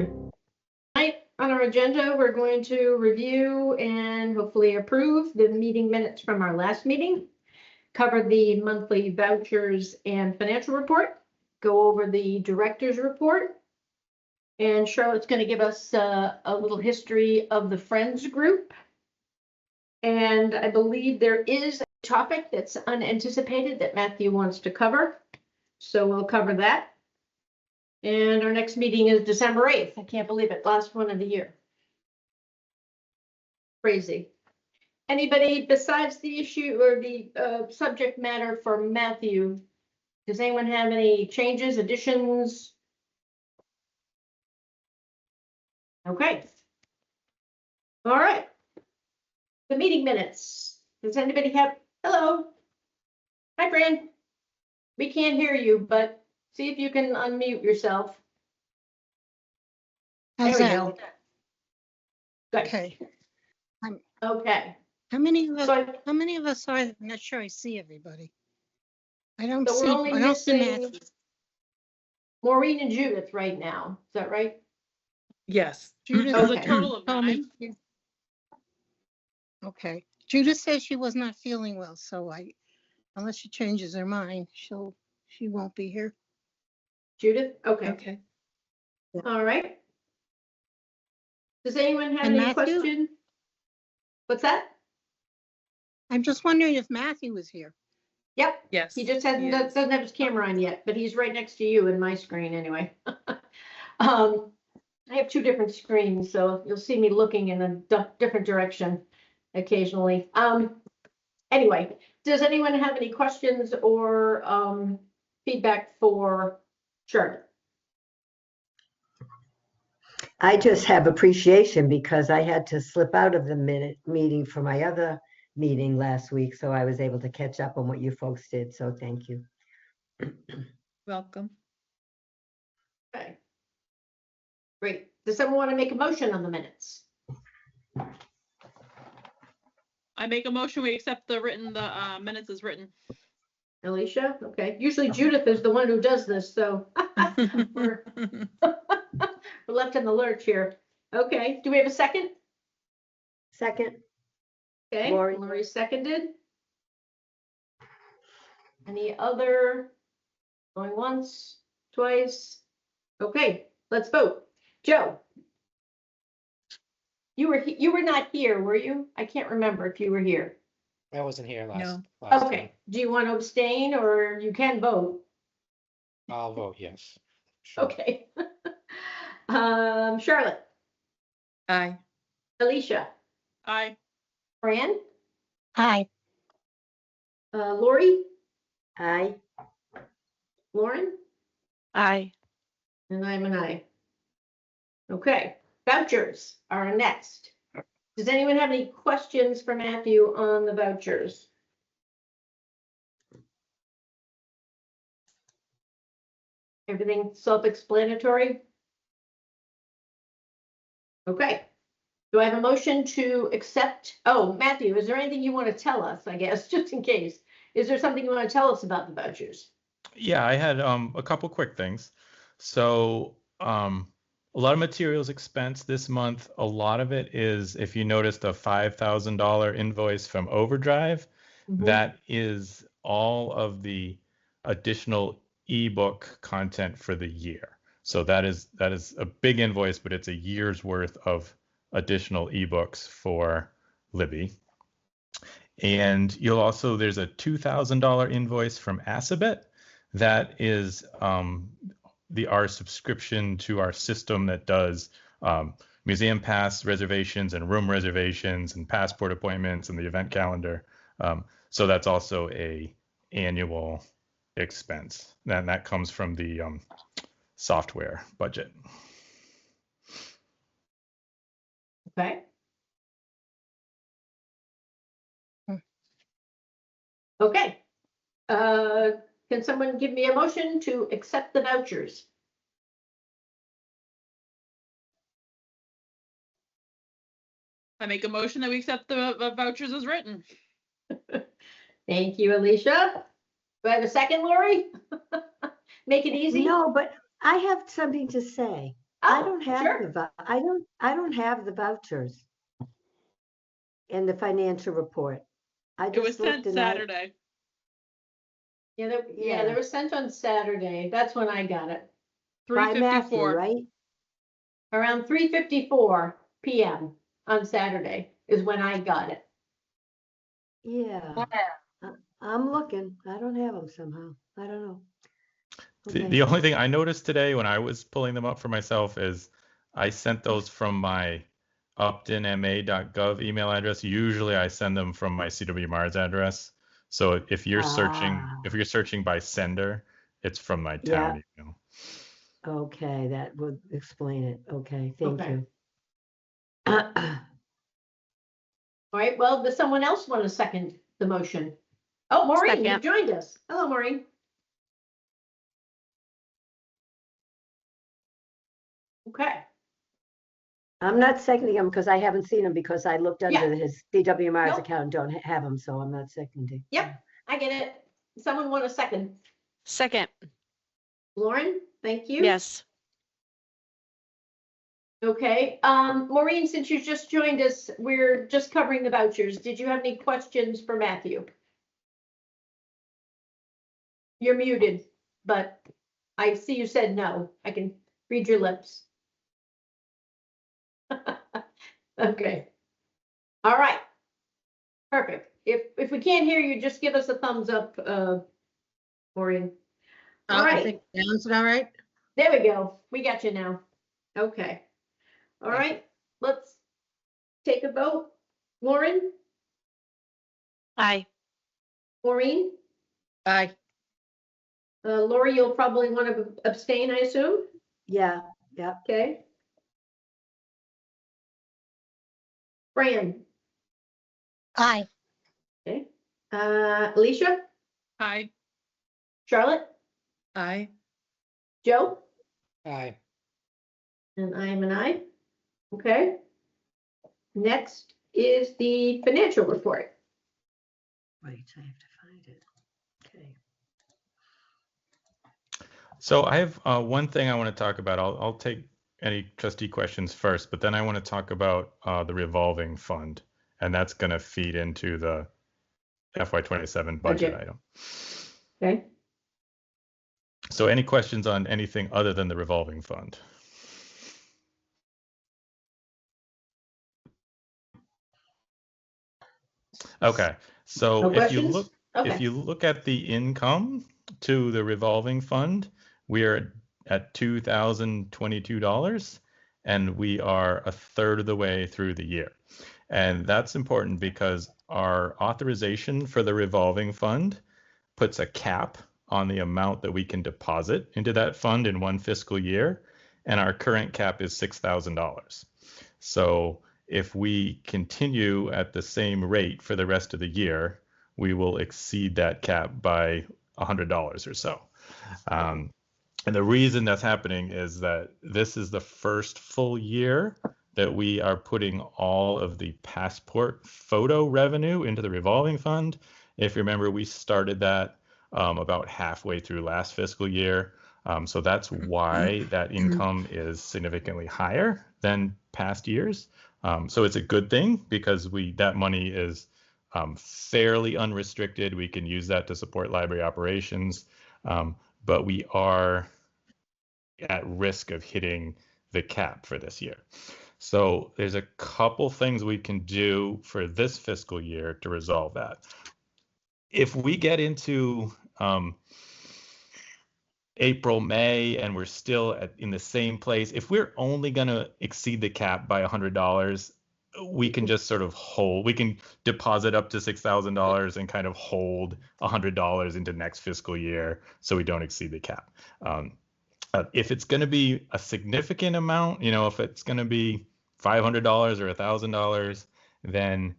everyone. Tonight on our agenda, we're going to review and hopefully approve the meeting minutes from our last meeting, cover the monthly vouchers and financial report, go over the director's report, and Charlotte's going to give us a little history of the Friends group. And I believe there is a topic that's unanticipated that Matthew wants to cover, so we'll cover that. And our next meeting is December 8th. I can't believe it. Last one of the year. Crazy. Anybody besides the issue or the subject matter for Matthew? Does anyone have any changes, additions? Okay. All right. The meeting minutes. Does anybody have? Hello. Hi, Fran. We can't hear you, but see if you can unmute yourself. How's There we that? go. Good. Okay. Okay. How many of us? So, How many of us are? I'm not sure I see everybody. I don't so see. we're only I don't see missing Matthew. Maureen and Judith right now. Is that right? Yes. Judith, There's a Okay. total of told 9. me. Okay. Judith says she was not feeling well, so unless she changes her mind, she won't be here. Judith? Okay. Okay. All right. Does anyone have And any Matthew? question? What's that? I'm just wondering if Matthew was here. Yep. Yes. He just hasn't, he is. doesn't have his camera on yet, but he's right next to you in my screen anyway. I have two different screens, so you'll see me looking in a different direction occasionally. Anyway, does anyone have any questions or feedback for Charlotte? I just have appreciation because I had to slip out of the meeting for my other meeting last week, so I was able to catch up on what you folks did, so thank you. Welcome. Okay. Great. Does someone want to make a motion on the minutes? I make a motion, we accept the minutes as written. Alicia? Okay. Usually Judith is the one who does this, so we're left in the lurch here. Okay. Do we have a second? Second, Okay. Lori. Lori seconded. Any other? Going once, twice? Let's vote. Joe? You were not here, were you? I can't remember if you were here. I wasn't here last. No. last Okay. time. Do you want to abstain or you can vote? I'll vote yes. Sure. Okay. Charlotte? Aye. Alicia? Aye. Fran? Hi. Lori? aye. Lauren? Aye. And I'm an aye. Okay, vouchers are next. Does anyone have any questions for Matthew on the vouchers? Everything self-explanatory? Okay. Do I have a motion to accept? Oh, Matthew, is there anything you want to tell us, I guess, just in case? Is there something you want to tell us about the vouchers? Yeah, I had a couple quick things. So a lot of materials expense this month. A lot of it is, if you noticed, a $5,000 invoice from Overdrive. Mhm. That is all of the additional ebook content for the year. So that is a big invoice, but it's a year's worth of additional ebooks for Libby. And there's a $2,000 invoice from Assabet. That is our subscription to our system that does museum pass reservations and room reservations and passport appointments and the event calendar. So that's also a annual expense. And that comes from the software budget. Okay. Hmm. Okay. Can someone give me a motion to accept the vouchers? I make a motion that we accept the vouchers as written. Thank you, Alicia. Do I have a second, Lori? Make it easy. No, but I have something to say. I Oh, don't have sure. I don't have the vouchers in the financial report. I It was just looked sent and I, Saturday. Yeah, Yeah. they were sent on Saturday. That's when I got it. by Matthew, 3:54. right? Around 3:54 PM on Saturday is when I got it. Yeah. I'm looking. I don't have them somehow. I don't know. The, Okay. the only thing I noticed today when I was pulling them up for myself is I sent those from my uptonma.gov email address. Usually I send them from my CW Mars address. So if you're searching by sender, it's from my Yeah. town email. Okay, that would explain it. Okay, thank Okay. you. All right, well, does someone else want to second the motion? Oh, Maureen, you Second. joined us. Hello, Maureen. Okay, I'm not seconding him because I haven't seen him because I looked Yeah. under his CW Mars Nope. account and don't have him, so I'm not seconding. Yep. I get it. Someone want a second? Second. Lauren, thank you. Yes. Okay, Maureen, since you just joined us, we're just covering the vouchers. Did you have any questions for Matthew? You're muted, but I see you said no. I can read your lips. Okay. All right. Perfect. If we can't hear you, just give us a thumbs up, Maureen. All I right, think sounds all right. there we go. We got you now. Okay. All Okay. right, let's take a vote. Lauren, Aye. Maureen, Aye. Lori, you'll probably want to abstain, I assume. Yeah, yeah. Okay. Fran, Aye. okay. Alicia, Hi. Charlotte, Aye. Joe, Aye. and I am an I. Okay. Next is the financial report. Wait, I have to find it. Okay. So I have one thing I want to talk about. I'll take any trustee questions first, but then I want to talk about the revolving fund, and that's going to feed into the FY27 budget Budget. item. Okay. So any questions on anything other than the revolving fund? Okay, so No if you questions? look Okay. if you look at the income to the revolving fund, we are at $2,022, and we are a third of the way through the year. And that's important because our authorization for the revolving fund puts a cap on the amount that we can deposit into that fund in one fiscal year, and our current cap is $6,000. So if we continue at the same rate for the rest of the year, we will exceed that cap by $100 or so. And the reason that's happening is that this is the first full year that we are putting all of the passport photo revenue into the revolving fund. If you remember, we started that about halfway through last fiscal year. So that's why that income is significantly higher than past years. So it's a good thing because that money is fairly unrestricted. We can use that to support library operations, but we are at risk of hitting the cap for this year. So there's a couple things we can do for this fiscal year to resolve that. If we get into April, May, and we're still in the same place, if we're only going to exceed the cap by $100, we can just sort of hold, we can deposit up to $6,000 and kind of hold $100 into next fiscal year so we don't exceed the cap. If it's going to be a significant amount, if it's going to be $500 or $1,000, then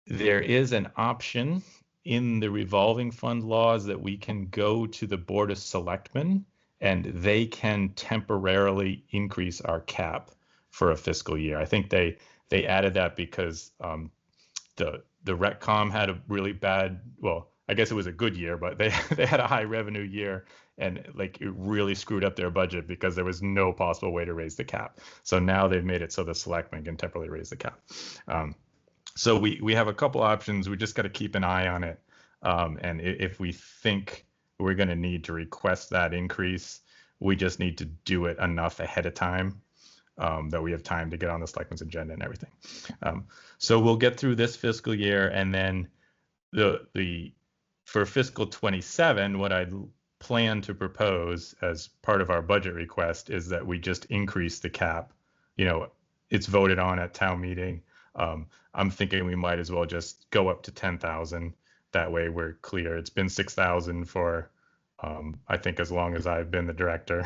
there is an option in the revolving fund laws that we can go to the Board of Selectmen and they can temporarily increase our cap for a fiscal year. I think they added that because the Retcom had a really bad, well, I guess it was a good year, but they had a high revenue year and like it really screwed up their budget because there was no possible way to raise the cap. So now they've made it so the selectmen can temporarily raise the cap. So we have a couple options. We just got to keep an eye on it. And if we think we're going to need to request that increase, we just need to do it enough ahead of time that we have time to get on the selectmen's agenda and everything. So we'll get through this fiscal year, and then for fiscal 27, what I'd plan to propose as part of our budget request is that we just increase the cap. You know, it's voted on at town meeting. I'm thinking we might as well just go up to 10,000. That way we're clear. It's been 6,000 for I think as long as I've been the director.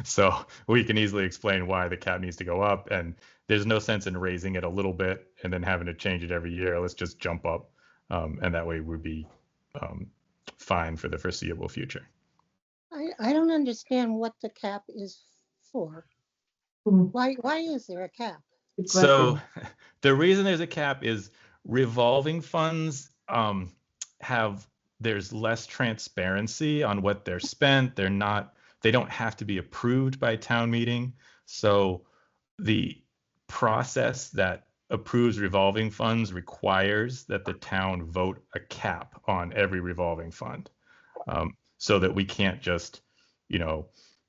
So we can easily explain why the cap needs to go up, and there's no sense in raising it a little bit and then having to change it every year. Let's just jump up, and that way we'd be fine for the foreseeable future. I don't understand what the cap is for. Why is there a cap? So the reason there's a cap is revolving funds there's less transparency on what they're spent. They don't have to be approved by town meeting. So the process that approves revolving funds requires that the town vote a cap on every revolving fund, so that we can't just,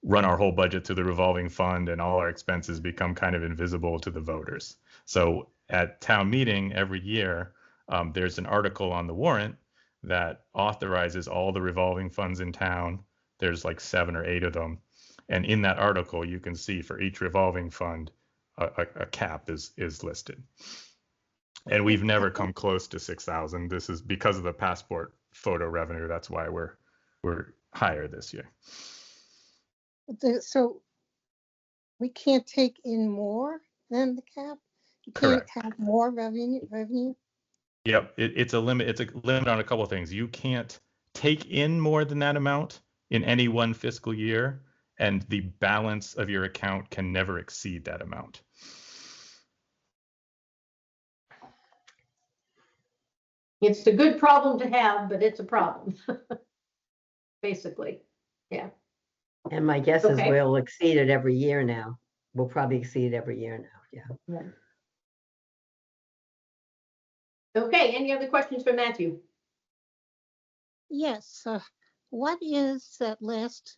run our whole budget through the revolving fund and all our expenses become kind of invisible to the voters. So at town meeting every year, there's an article on the warrant that authorizes all the revolving funds in town. There's like 7 or 8 of them. And in that article, you can see for each revolving fund, a cap is listed. And we've never come close to 6,000. This is because of the passport photo revenue. That's why we're higher this year. So we can't take in more than the cap? You can't Correct. have more revenue? Yep, it's a limit. It's a limit on a couple of things. You can't take in more than that amount in any one fiscal year, and the balance of your account can never exceed that amount. It's a good problem to have, but it's a problem. Basically, yeah. And my guess is Okay. we'll exceed it every year now. We'll probably exceed it every year now, yeah. Okay, any other questions for Matthew? Yes. What is that last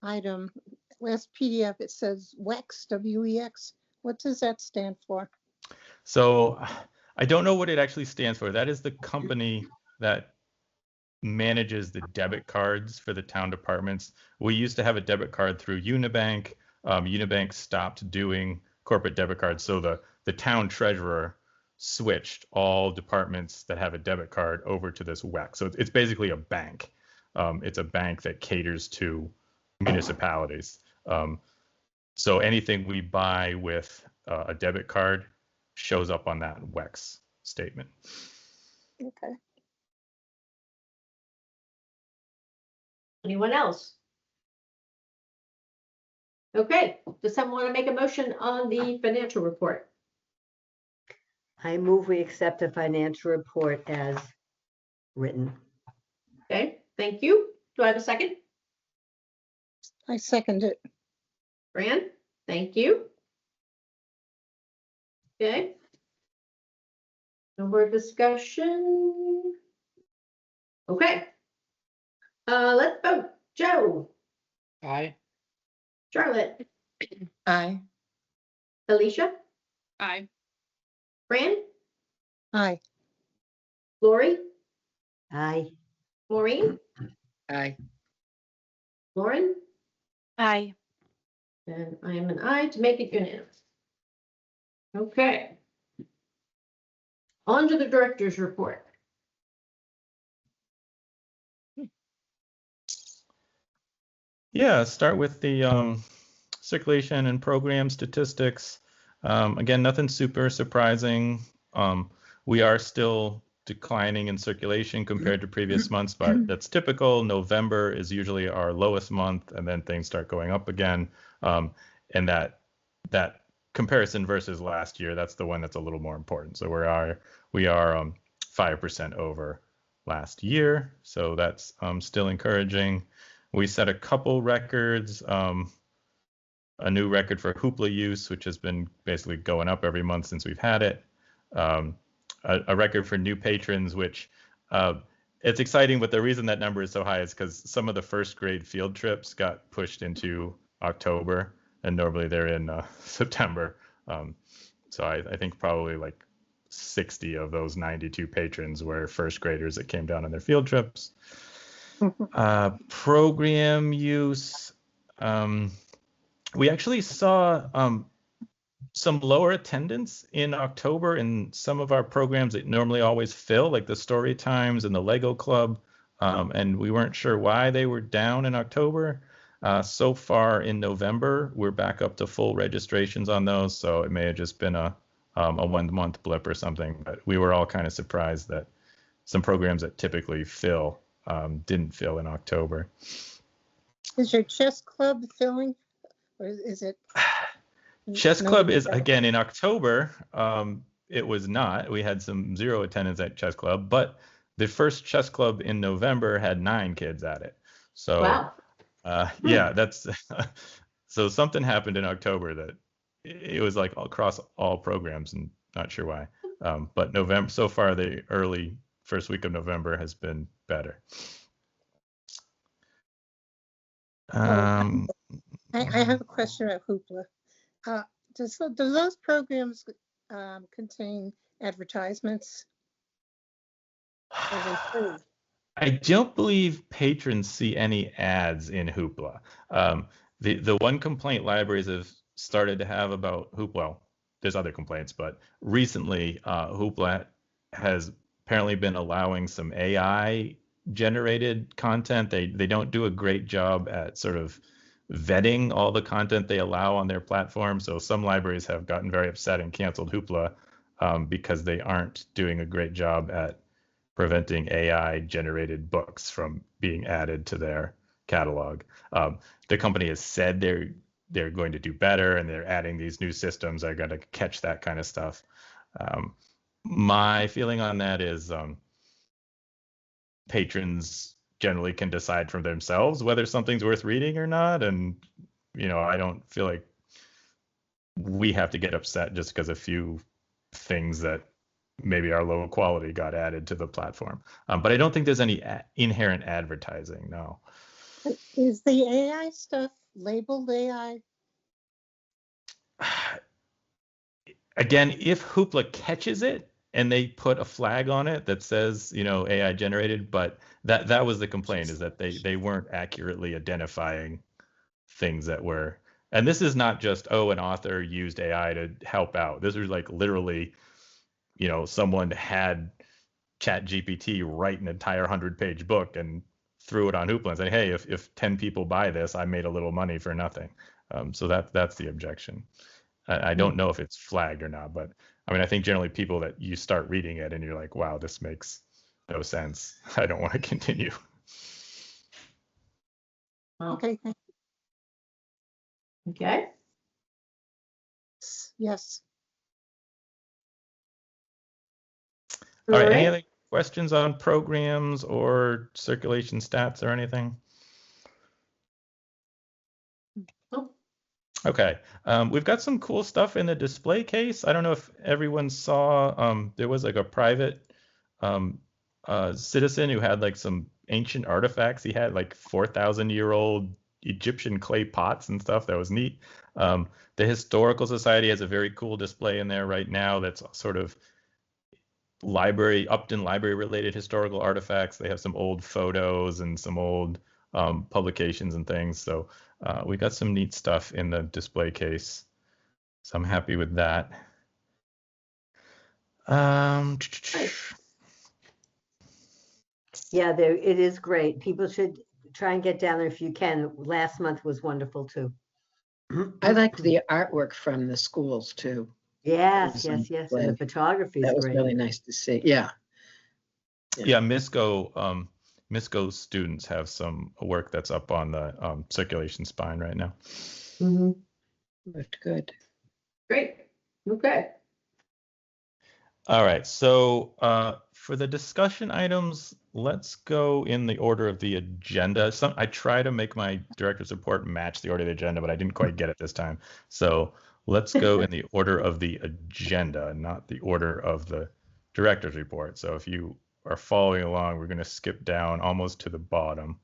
item, last PDF? It says WEX, W-E-X. What does that stand for? So I don't know what it actually stands for. That is the company that manages the debit cards for the town departments. We used to have a debit card through Unibank. Unibank stopped doing corporate debit cards. So the town treasurer switched all departments that have a debit card over to this WEX. So it's basically a bank. It's a bank that caters to municipalities. So anything we buy with a debit card shows up on that WEX statement. Okay. Anyone else? Okay, does someone want to make a motion on the financial report? I move we accept the financial report as written. Okay, thank you. Do I have a second? I second it. Fran, thank you. Okay. No more discussion. Okay. Let's vote. Joe, Aye. Charlotte, Aye. Alicia, Aye. Fran, Aye. Lori, Aye. Maureen, Aye. Lauren, Aye. and I am an aye to make it unanimous. Okay. On to the director's report. Yeah, start with the circulation and program statistics. Again, nothing super surprising. We are still declining in circulation compared to previous months, but that's typical. November is usually our lowest month, and then things start going up again. And that comparison versus last year, that's the one that's a little more important. So we are 5% over last year, so that's still encouraging. We set a couple records, a new record for Hoopla use, which has been basically going up every month since we've had it. A record for new patrons, which it's exciting, but the reason that number is so high is because some of the first grade field trips got pushed into October, and normally they're in September. So I think probably like 60 of those 92 patrons were first graders that came down on their field trips. Program use. We actually saw some lower attendance in October in some of our programs that normally always fill, like the Story Times and the Lego Club, and we weren't sure why they were down in October. So far in November, we're back up to full registrations on those, so it may have just been a 1 month blip or something, but we were all kind of surprised that some programs that typically fill didn't fill in October. Is your chess club filling, or is it? Chess Club is, again, in October. It was not. We had some 0 attendance at Chess Club, but the first Chess Club in November had 9 kids at it. So, Wow. Yeah, that's so something happened in October that it was like across all programs, and not sure why. But November, so far, the early first week of November has been better. I have a question about Hoopla. Do those programs contain advertisements? Or are they free? I don't believe patrons see any ads in Hoopla. The one complaint libraries have started to have about Hoopla, well, there's other complaints, but recently Hoopla has apparently been allowing some AI generated content. They don't do a great job at sort of vetting all the content they allow on their platform. So some libraries have gotten very upset and canceled Hoopla because they aren't doing a great job at preventing AI generated books from being added to their catalog. The company has said they're going to do better, and they're adding these new systems that are going to catch that kind of stuff. My feeling on that is patrons generally can decide for themselves whether something's worth reading or not. And, I don't feel like we have to get upset just because a few things that maybe are low quality got added to the platform. But I don't think there's any inherent advertising, no. Is the AI stuff labeled AI? Again, if Hoopla catches it and they put a flag on it that says, AI generated, but that was the complaint, is that they weren't accurately identifying things that were, and this is not just, an author used AI to help out. This was like literally, someone had ChatGPT write an entire 100-page book and threw it on Hoopla and said, hey, if 10 people buy this, I made a little money for nothing. So that's the objection. I don't know if it's flagged or not, but I think generally people that you start reading it and you're like, wow, this makes no sense. I don't want to continue. Okay. Okay. Yes. All right. Any other questions on programs or circulation stats or anything? Okay. We've got some cool stuff in the display case. I don't know if everyone saw, there was like a private citizen who had like some ancient artifacts. He had like 4,000-year-old Egyptian clay pots and stuff. That was neat. The Historical Society has a very cool display in there right now that's sort of Upton Library related historical artifacts. They have some old photos and some old publications and things. So we got some neat stuff in the display case. So I'm happy with that. Yeah, it is great. People should try and get down there if you can. Last month was wonderful too. I liked the artwork from the schools too. Yes. And the That photography is was great. really nice to see. Yeah. Yeah, MISCO students have some work that's up on the circulation spine right now. Mm-hmm. Looked good. Great. Okay. All right. So for the discussion items, let's go in the order of the agenda. I try to make my director's report match the order of the agenda, but I didn't quite get it this time. So let's go in the order of the agenda, not the order of the director's report. So if you are following along, we're going to skip down almost to the bottom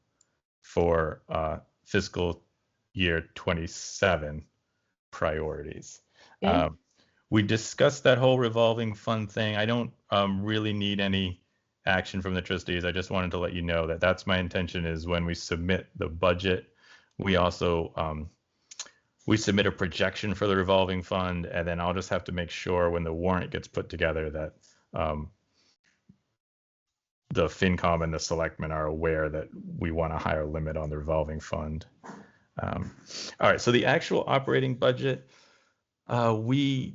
for fiscal year 27 priorities. Okay. We discussed that whole revolving fund thing. I don't really need any action from the trustees. I just wanted to let you know that that's my intention, is when we submit the budget, we also we submit a projection for the revolving fund, and then I'll just have to make sure when the warrant gets put together that the FinCom and the selectmen are aware that we want a higher limit on the revolving fund. All right, so the actual operating budget, we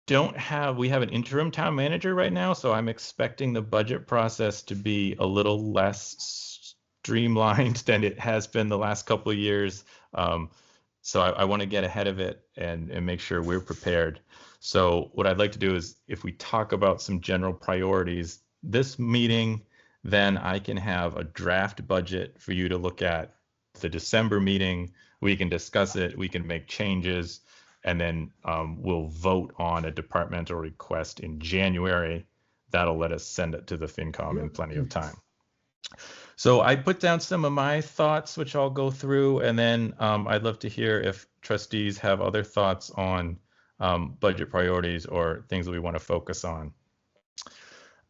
have an interim town manager right now, so I'm expecting the budget process to be a little less streamlined than it has been the last couple of years. So I want to get ahead of it and make sure we're prepared. So what I'd like to do is, if we talk about some general priorities this meeting, then I can have a draft budget for you to look at. The December meeting, we can discuss it, we can make changes, and then we'll vote on a departmental request in January. That'll let us send it to the FinCom in plenty of time. So I put down some of my thoughts, which I'll go through, and then I'd love to hear if trustees have other thoughts on budget priorities or things that we want to focus on.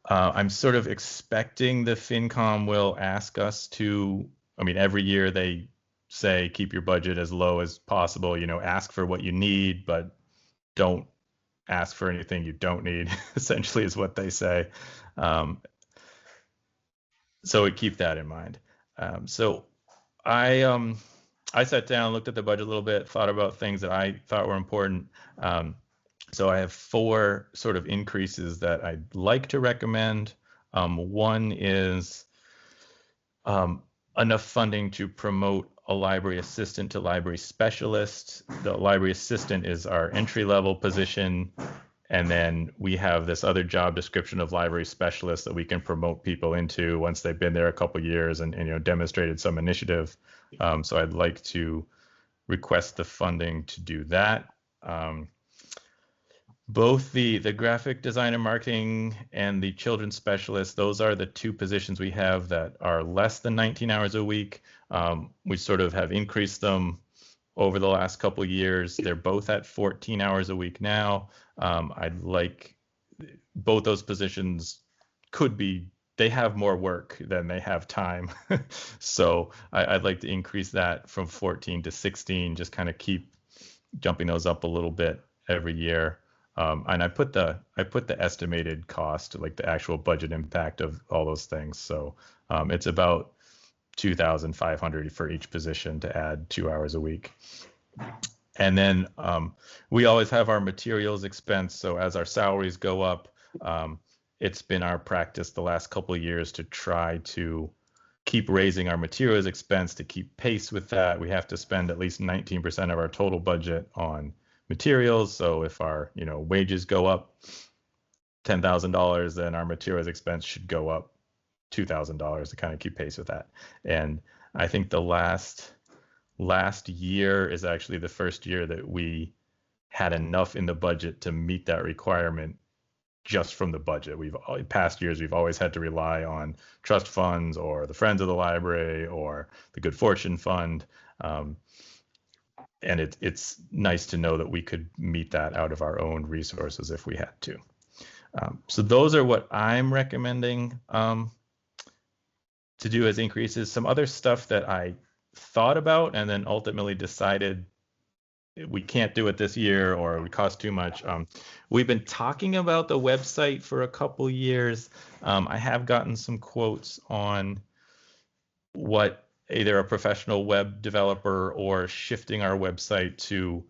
I'm sort of expecting the FinCom will ask us to, every year they say keep your budget as low as possible, ask for what you need, but don't ask for anything you don't need, essentially is what they say. So we keep that in mind. So I sat down, looked at the budget a little bit, thought about things that I thought were important. So I have 4 sort of increases that I'd like to recommend. One is enough funding to promote a library assistant to library specialist. The library assistant is our entry-level position, and then we have this other job description of library specialist that we can promote people into once they've been there a couple of years and demonstrated some initiative. So I'd like to request the funding to do that. Both the graphic design and marketing and the children's specialist, those are the 2 positions we have that are less than 19 hours a week. We sort of have increased them over the last couple of years. They're both at 14 hours a week now. I'd like both those positions they have more work than they have time. So I'd like to increase that from 14 to 16, just kind of keep jumping those up a little bit every year. And I put the estimated cost, like the actual budget impact of all those things. So it's about $2,500 for each position to add 2 hours a week. And then we always have our materials expense. So as our salaries go up, it's been our practice the last couple of years to try to keep raising our materials expense to keep pace with that. We have to spend at least 19% of our total budget on materials. So if our wages go up $10,000, then our materials expense should go up $2,000 to kind of keep pace with that. And I think the last year is actually the first year that we had enough in the budget to meet that requirement just from the budget. In past years, we've always had to rely on trust funds or the Friends of the Library or the Good Fortune Fund. And it's nice to know that we could meet that out of our own resources if we had to. So those are what I'm recommending to do as increases. Some other stuff that I thought about and then ultimately decided we can't do it this year or it would cost too much. We've been talking about the website for a couple years. I have gotten some quotes on what either a professional web developer or shifting our website to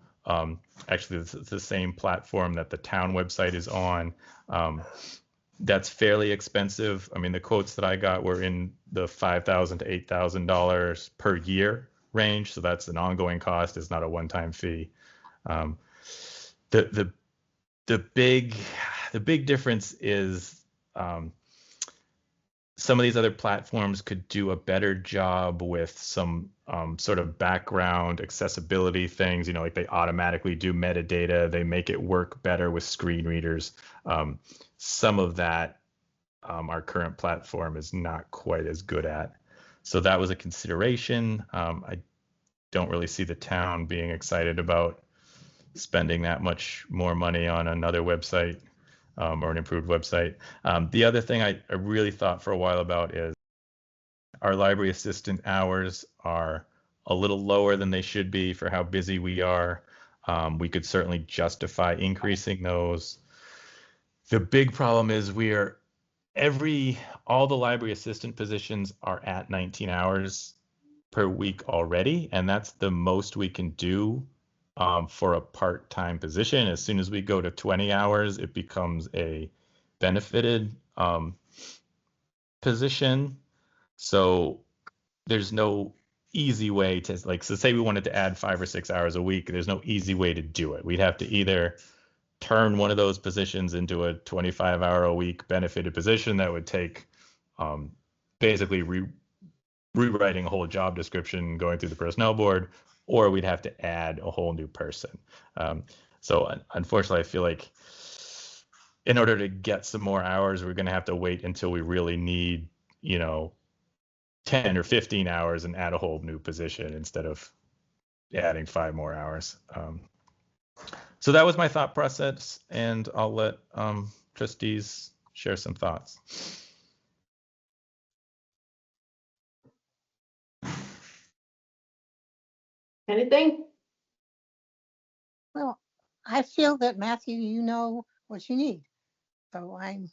actually the same platform that the town website is on. That's fairly expensive. The quotes that I got were in the $5,000 to $8,000 per year range. So that's an ongoing cost. It's not a one-time fee. The big difference is some of these other platforms could do a better job with some sort of background accessibility things, like they automatically do metadata, they make it work better with screen readers. Some of that our current platform is not quite as good at. So that was a consideration. I don't really see the town being excited about spending that much more money on another website. Or an improved website. The other thing I really thought for a while about is our library assistant hours are a little lower than they should be for how busy we are. We could certainly justify increasing those. The big problem is all the library assistant positions are at 19 hours per week already, and that's the most we can do for a part-time position. As soon as we go to 20 hours, it becomes a benefited position. So there's no easy way to, so say we wanted to add 5 or 6 hours a week, there's no easy way to do it. We'd have to either turn one of those positions into a 25-hour-a-week benefited position that would take basically rewriting a whole job description, going through the personnel board, or we'd have to add a whole new person. So unfortunately, I feel like in order to get some more hours, we're going to have to wait until we really need, 10 or 15 hours and add a whole new position instead of adding 5 more hours. So that was my thought process, and I'll let trustees share some thoughts. Anything? Well, I feel that Matthew, you know what you need. So I'm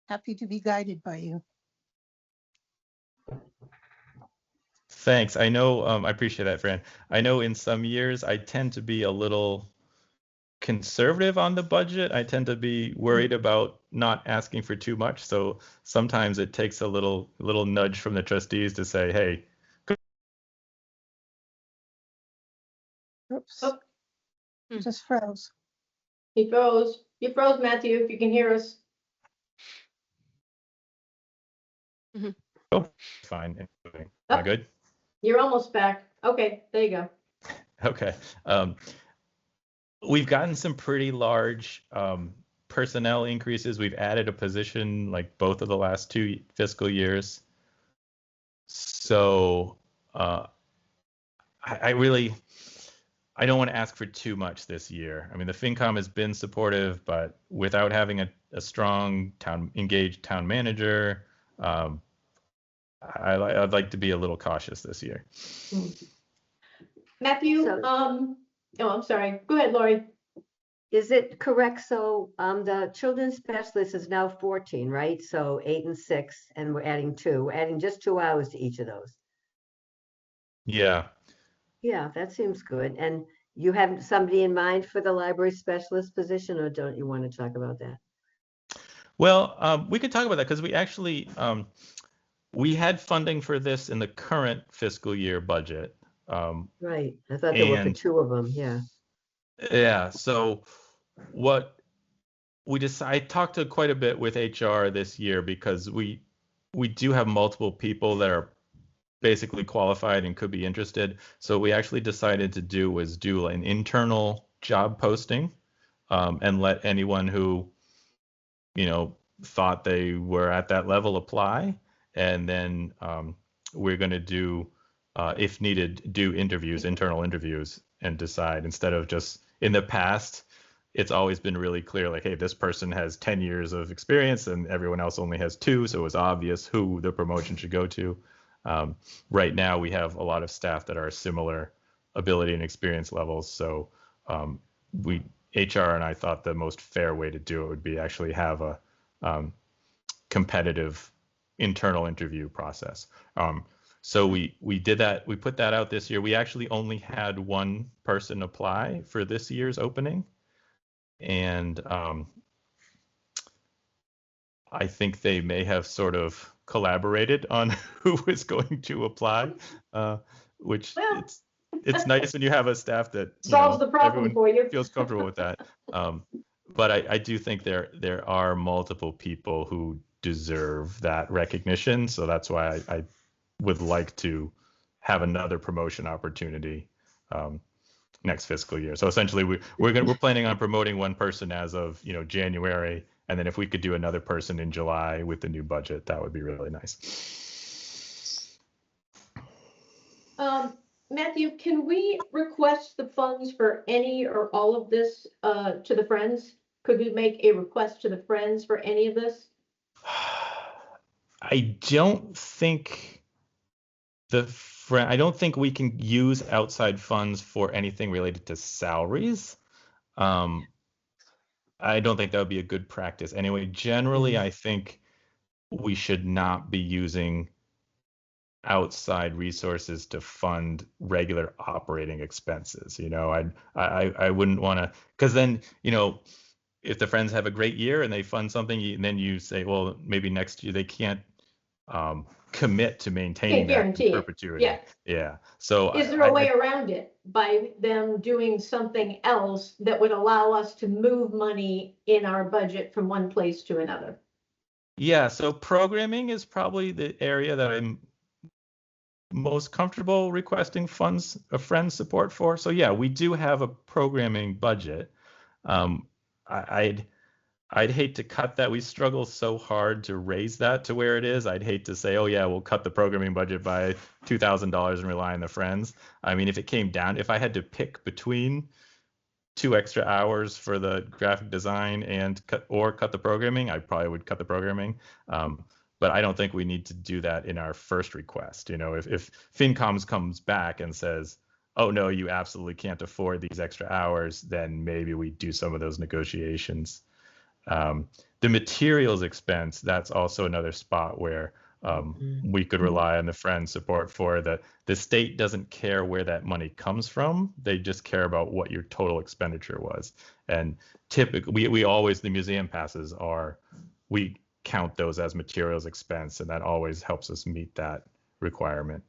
happy to be guided by you. Thanks. I know, I appreciate that, Fran. I know in some years I tend to be a little conservative on the budget. I tend to be worried about not asking for too much. So sometimes it takes a little nudge from the trustees to say, hey. Oops. Oh. Just froze. He froze. You froze, Matthew, if you can hear us. Oh, fine. Am I good? You're almost back. Okay, there you go. Okay. We've gotten some pretty large personnel increases. We've added a position like both of the last 2 fiscal years. So I don't want to ask for too much this year. I mean, the FinCom has been supportive, but without having a strong engaged town manager, I'd like to be a little cautious this year. Matthew, So- oh, I'm sorry. Go ahead, Lori. Is it correct? So the children's specialist is now 14, right? So 8 and 6, and we're adding 2. We're adding just 2 hours to each of those. Yeah. Yeah, that seems good. And you have somebody in mind for the library specialist position, or don't you want to talk about that? Well, we could talk about that because we actually we had funding for this in the current fiscal year budget. Right. I thought there were for 2 of them. Yeah. Yeah. So what we decided, I talked to quite a bit with HR this year because we do have multiple people that are basically qualified and could be interested. So we actually decided to do an internal job posting and let anyone who, thought they were at that level apply. And then we're going to do, if needed, do internal interviews and decide, instead of just in the past, it's always been really clear, like, hey, this person has 10 years of experience and everyone else only has 2. So it was obvious who the promotion should go to. Right now, we have a lot of staff that are similar ability and experience levels. So HR and I thought the most fair way to do it would be actually have a competitive internal interview process. So we did that. We put that out this year. We actually only had 1 person apply for this year's opening. And I think they may have sort of collaborated on who is going to apply, which Well, it's nice when you have a staff that solves the problem everyone for you. feels comfortable with that. But I do think there are multiple people who deserve that recognition. So that's why I would like to have another promotion opportunity next fiscal year. So essentially, we're planning on promoting one person as of January, and then if we could do another person in July with the new budget, that would be really nice. Matthew, can we request the funds for any or all of this to the Friends? Could we make a request to the Friends for any of this? I don't think we can use outside funds for anything related to salaries. I don't think that would be a good practice. Anyway, generally, I think we should not be using outside resources to fund regular operating expenses. I wouldn't want to, because then, if the Friends have a great year and they fund something, and then you say, well, maybe next year they can't commit to maintaining that guarantee in it. perpetuity. Yeah. Yeah. So Is there a way around it by them doing something else that would allow us to move money in our budget from one place to another? Yeah. So programming is probably the area that I'm most comfortable requesting funds, a Friends support for. So yeah, we do have a programming budget. I'd hate to cut that. We struggle so hard to raise that to where it is. I'd hate to say, oh yeah, we'll cut the programming budget by $2,000 and rely on the Friends. I mean, if it came down, if I had to pick between 2 extra hours for the graphic design and cut the programming, I probably would cut the programming. But I don't think we need to do that in our first request. If FinComs comes back and says, oh no, you absolutely can't afford these extra hours, then maybe we do some of those negotiations. The materials expense, that's also another spot where we could rely on the Friends support for. The state doesn't care where that money comes from. They just care about what your total expenditure was. And typically, we always, the museum passes we count those as materials expense, and that always helps us meet that requirement.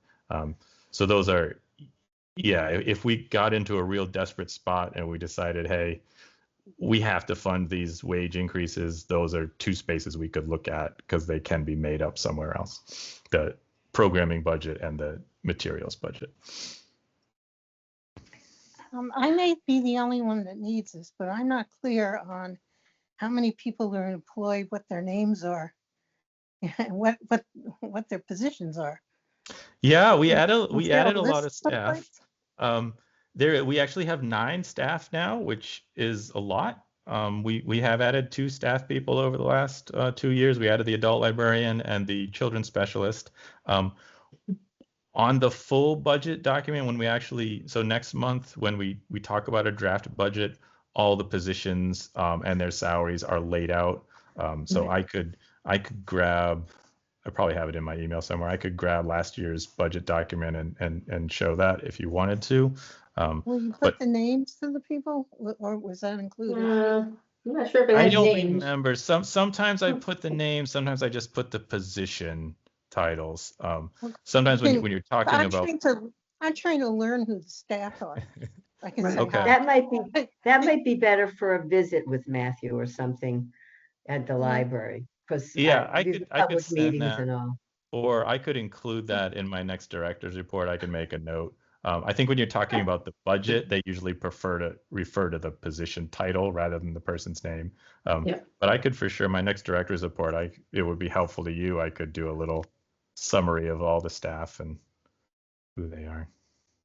So those are, yeah, if we got into a real desperate spot and we decided, hey, we have to fund these wage increases, those are two spaces we could look at because they can be made up somewhere else, the programming budget and the materials budget. I may be the only one that needs this, but I'm not clear on how many people are employed, what their names are, and what their positions are. Yeah, we Is there added a lot list of staff. We actually have 9 staff now, which is a lot. We have added 2 staff people over the last 2 years. We added the adult librarian and the children's specialist. On the full budget document, so next month when we talk about a draft budget, all the positions and their salaries are laid out. So I could grab, I probably have it in my email somewhere. I could grab last year's budget document and show that if you wanted to. Will you put the names to the people, or was that included? I'm not sure if it I has don't names. remember. Sometimes I put the names. Sometimes I just put the position titles. Sometimes when you're talking about, I'm trying to learn who the staff are. I can say Okay. hi. That might be better for a visit with Matthew or something at the library, because yeah, I these could are public send meetings that, and all. or I could include that in my next director's report. I can make a note. I think when you're talking about the budget, they usually prefer to refer to the position title rather than the person's name. Yeah. But I could for sure, my next director's report, it would be helpful to you. I could do a little summary of all the staff and who they are.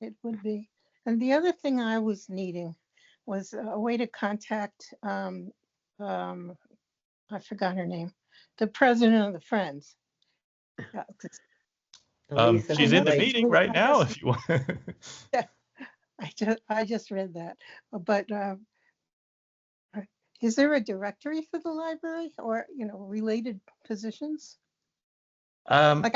It would be. And the other thing I was needing was a way to contact, I forgot her name, the president of the Friends. Yeah, 'cause Lisa She's in the Blake. meeting right now if you want. I just read that, but is there a directory for the library or, related positions?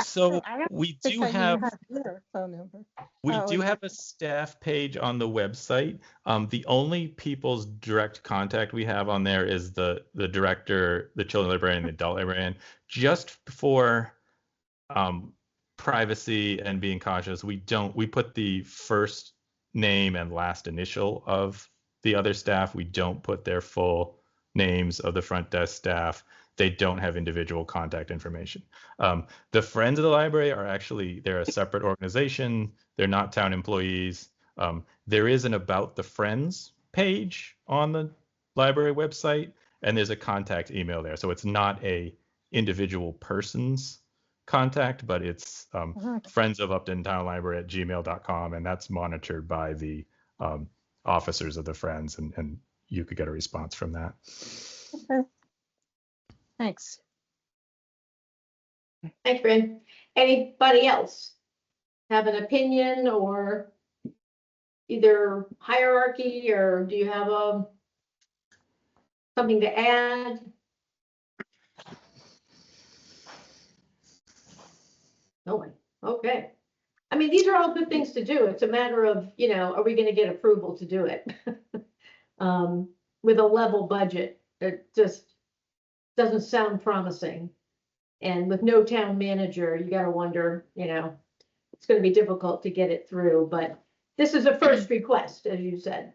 So I don't we think do I even have their phone number. we Oh, do okay. have a staff page on the website. The only people's direct contact we have on there is the director, the children's librarian, the adult librarian. Just for privacy and being cautious, we put the first name and last initial of the other staff. We don't put their full names of the front desk staff. they don't have individual contact information. The Friends of the Library are actually, they're a separate organization. They're not town employees. There is an About the Friends page on the library website, and there's a contact email there. So it's not a individual person's contact, but it's friends of Upton Town Library at gmail.com, and that's monitored by the officers of the Friends, and you could get a response from that. Okay. Thanks. Thanks, Bryn. Anybody else have an opinion or either hierarchy, or do you have something to add? No one. Okay. I mean, these are all good things to do. It's a matter of, are we going to get approval to do it? With a level budget, it just doesn't sound promising. And with no town manager, you got to wonder, it's going to be difficult to get it through. But this is a first request, as you said.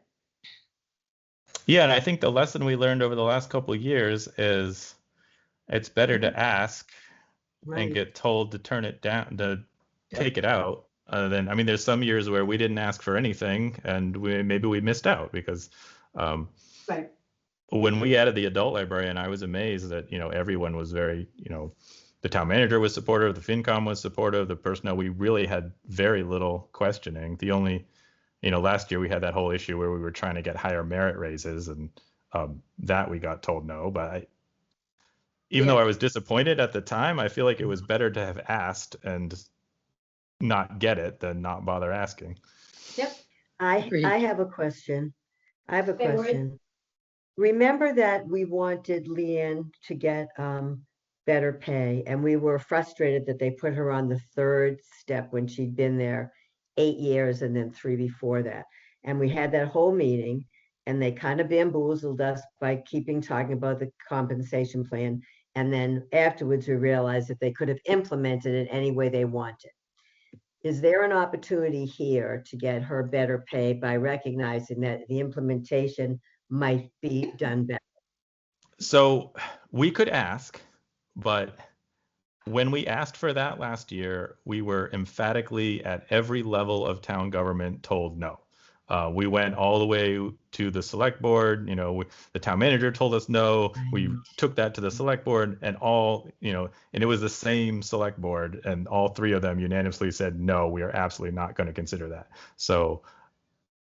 Yeah, and I think the lesson we learned over the last couple of years is it's better to ask and Right. get told to turn it down, to take it out. I mean, there's some years where we didn't ask for anything, and maybe we missed out because Right. when we added the adult librarian, I was amazed that everyone was very, the town manager was supportive, the FinCom was supportive, the personnel, we really had very little questioning. The only, last year we had that whole issue where we were trying to get higher merit raises, and that we got told no. But even though I was disappointed at the time, I feel like it was better to have asked and not get it than not bother asking. Yep. Agreed. I have a question. I have a Okay, Lori. question. Remember that we wanted Leanne to get better pay, and we were frustrated that they put her on the third step when she'd been there 8 years and then 3 before that. And we had that whole meeting, and they kind of bamboozled us by talking about the compensation plan. And then afterwards, we realized that they could have implemented it any way they wanted. Is there an opportunity here to get her better pay by recognizing that the implementation might be done better? So we could ask, but when we asked for that last year, we were emphatically at every level of town government told no. We went all the way to the select board. The town manager told us no. We took that to the select board, and and it was the same select board, and all three of them unanimously said no. We are absolutely not going to consider that. So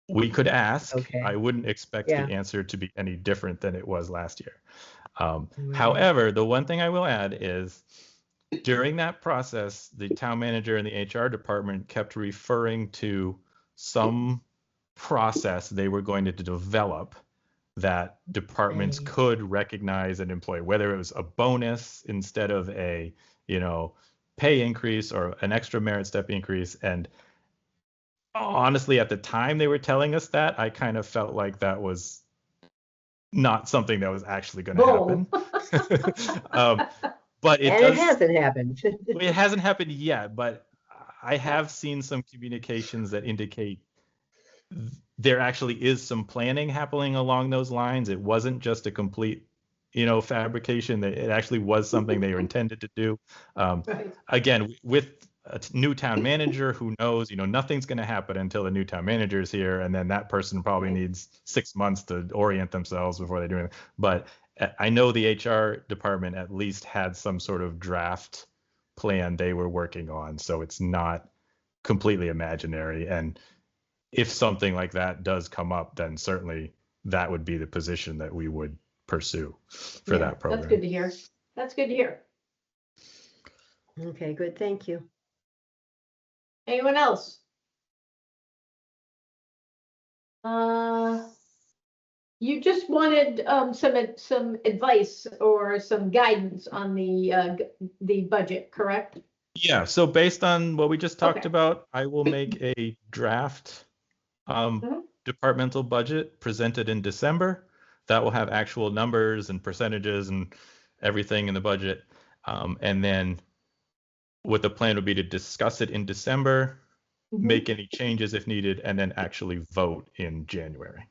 we could ask. Okay. I wouldn't expect Yeah. the answer to be any different than it was last year. Right. However, the one thing I will add is during that process, the town manager and the HR department kept referring to some process they were going to develop that departments Right. could recognize an employee, whether it was a bonus instead of a, pay increase or an extra merit step increase. And honestly, at the time they were telling us that, I kind of felt like that was not something that was actually going to happen. But it hasn't happened. It hasn't happened yet, but I have seen some communications that indicate there actually is some planning happening along those lines. It wasn't just a complete, fabrication. That it actually was something they were intended to do. Right. Again, with a new town manager who knows, nothing's going to happen until the new town manager is here, and then that person probably needs 6 months to orient themselves before they do anything. But I know the HR department at least had some sort of draft plan they were working on, so it's not completely imaginary. And if something like that does come up, then certainly that would be the position that we would pursue for that program. That's good to hear. That's good to hear. Okay, good. Thank you. Anyone else? You just wanted some advice or some guidance on the budget, correct? Yeah, so based on what we just talked Okay. about, I will make a draft departmental budget presented in December. That will have actual numbers and percentages and everything in the budget. And then what the plan would be to discuss it in December, make any changes if needed, and then actually vote in January.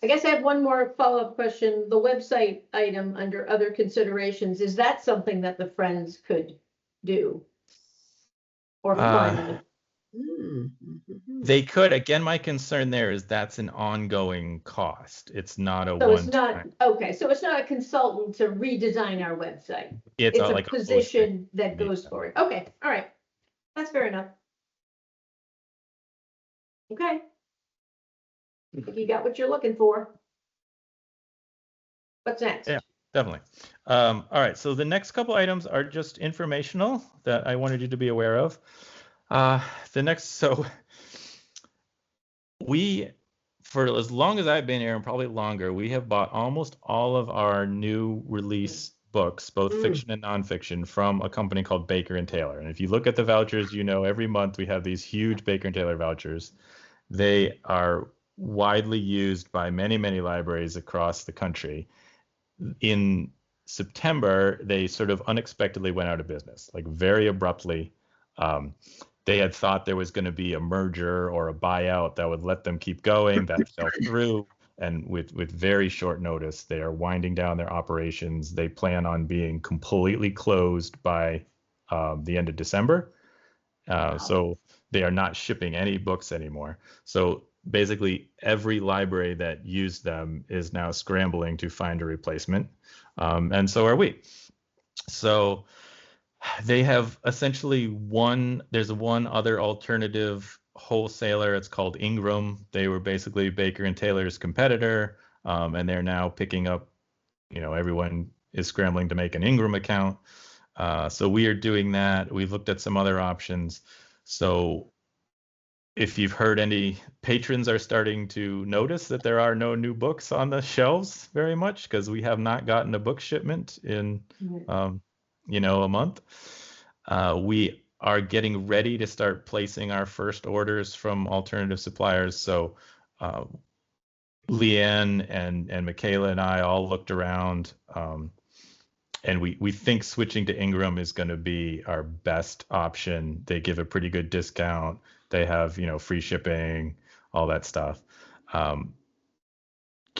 I guess I have one more follow-up question. The website item under other considerations, is that something that the Friends could do? Or fund? Hmm, mhm. They could. Again, my concern there is that's an ongoing cost. It's not a So it's not, one-time. okay, so it's not a consultant to redesign our website. It's It's a like a hosting. position that Yeah. goes for it. Okay, all right. That's fair enough. Okay. I think you got what you're looking for. What's next? Yeah. Definitely. All right. So the next couple items are just informational that I wanted you to be aware of. So we, for as long as I've been here and probably longer, we have bought almost all of our new release books, both fiction and nonfiction, from a company called Baker and Taylor. And if you look at the vouchers, you know, every month we have these huge Baker and Taylor vouchers. They are widely used by many, many libraries across the country. In September, they sort of unexpectedly went out of business, like very abruptly. They had thought there was going to be a merger or a buyout that would let them keep going. That fell through. And with very short notice, they are winding down their operations. They plan on being completely closed by the end of December. So they are not shipping any books anymore. So basically, every library that used them is now scrambling to find a replacement. And so are we. So they have essentially there's one other alternative wholesaler. It's called Ingram. They were basically Baker and Taylor's competitor, and they're now picking up, everyone is scrambling to make an Ingram account. So we are doing that. We've looked at some other options. So if you've heard, any patrons are starting to notice that there are no new books on the shelves very much, because we have not gotten a book shipment in a month. We are getting ready to start placing our first orders from alternative suppliers. So Leanne and Michaela and I all looked around, and we think switching to Ingram is going to be our best option. They give a pretty good discount. They have, free shipping, all that stuff.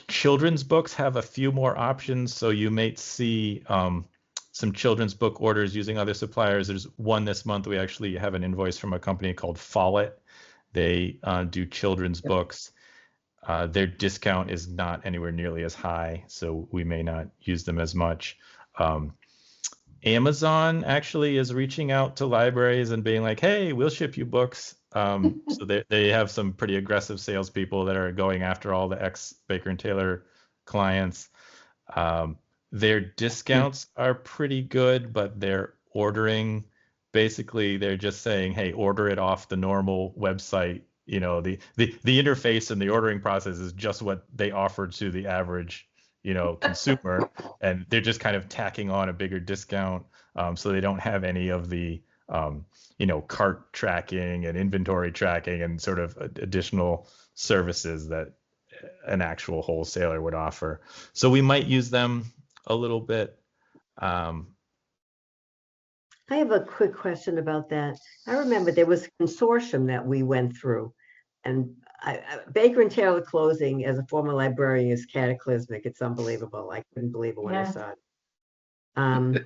Children's books have a few more options, so you may see some children's book orders using other suppliers. There's one this month. We actually have an invoice from a company called Follett. They do children's books. Their discount is not anywhere nearly as high, so we may not use them as much. Amazon actually is reaching out to libraries and being like, hey, we'll ship you books. So they have some pretty aggressive salespeople that are going after all the ex-Baker and Taylor clients. Their discounts are pretty good, but they're ordering, basically they're just saying, hey, order it off the normal website. The interface and the ordering process is just what they offer to the average consumer, and they're just kind of tacking on a bigger discount, so they don't have any of the cart tracking and inventory tracking and sort of additional services that an actual wholesaler would offer. So we might use them a little bit. I have a quick question about that. I remember there was a consortium that we went through, and Baker and Taylor closing as a former librarian is cataclysmic. It's unbelievable. I couldn't believe it when I saw it. And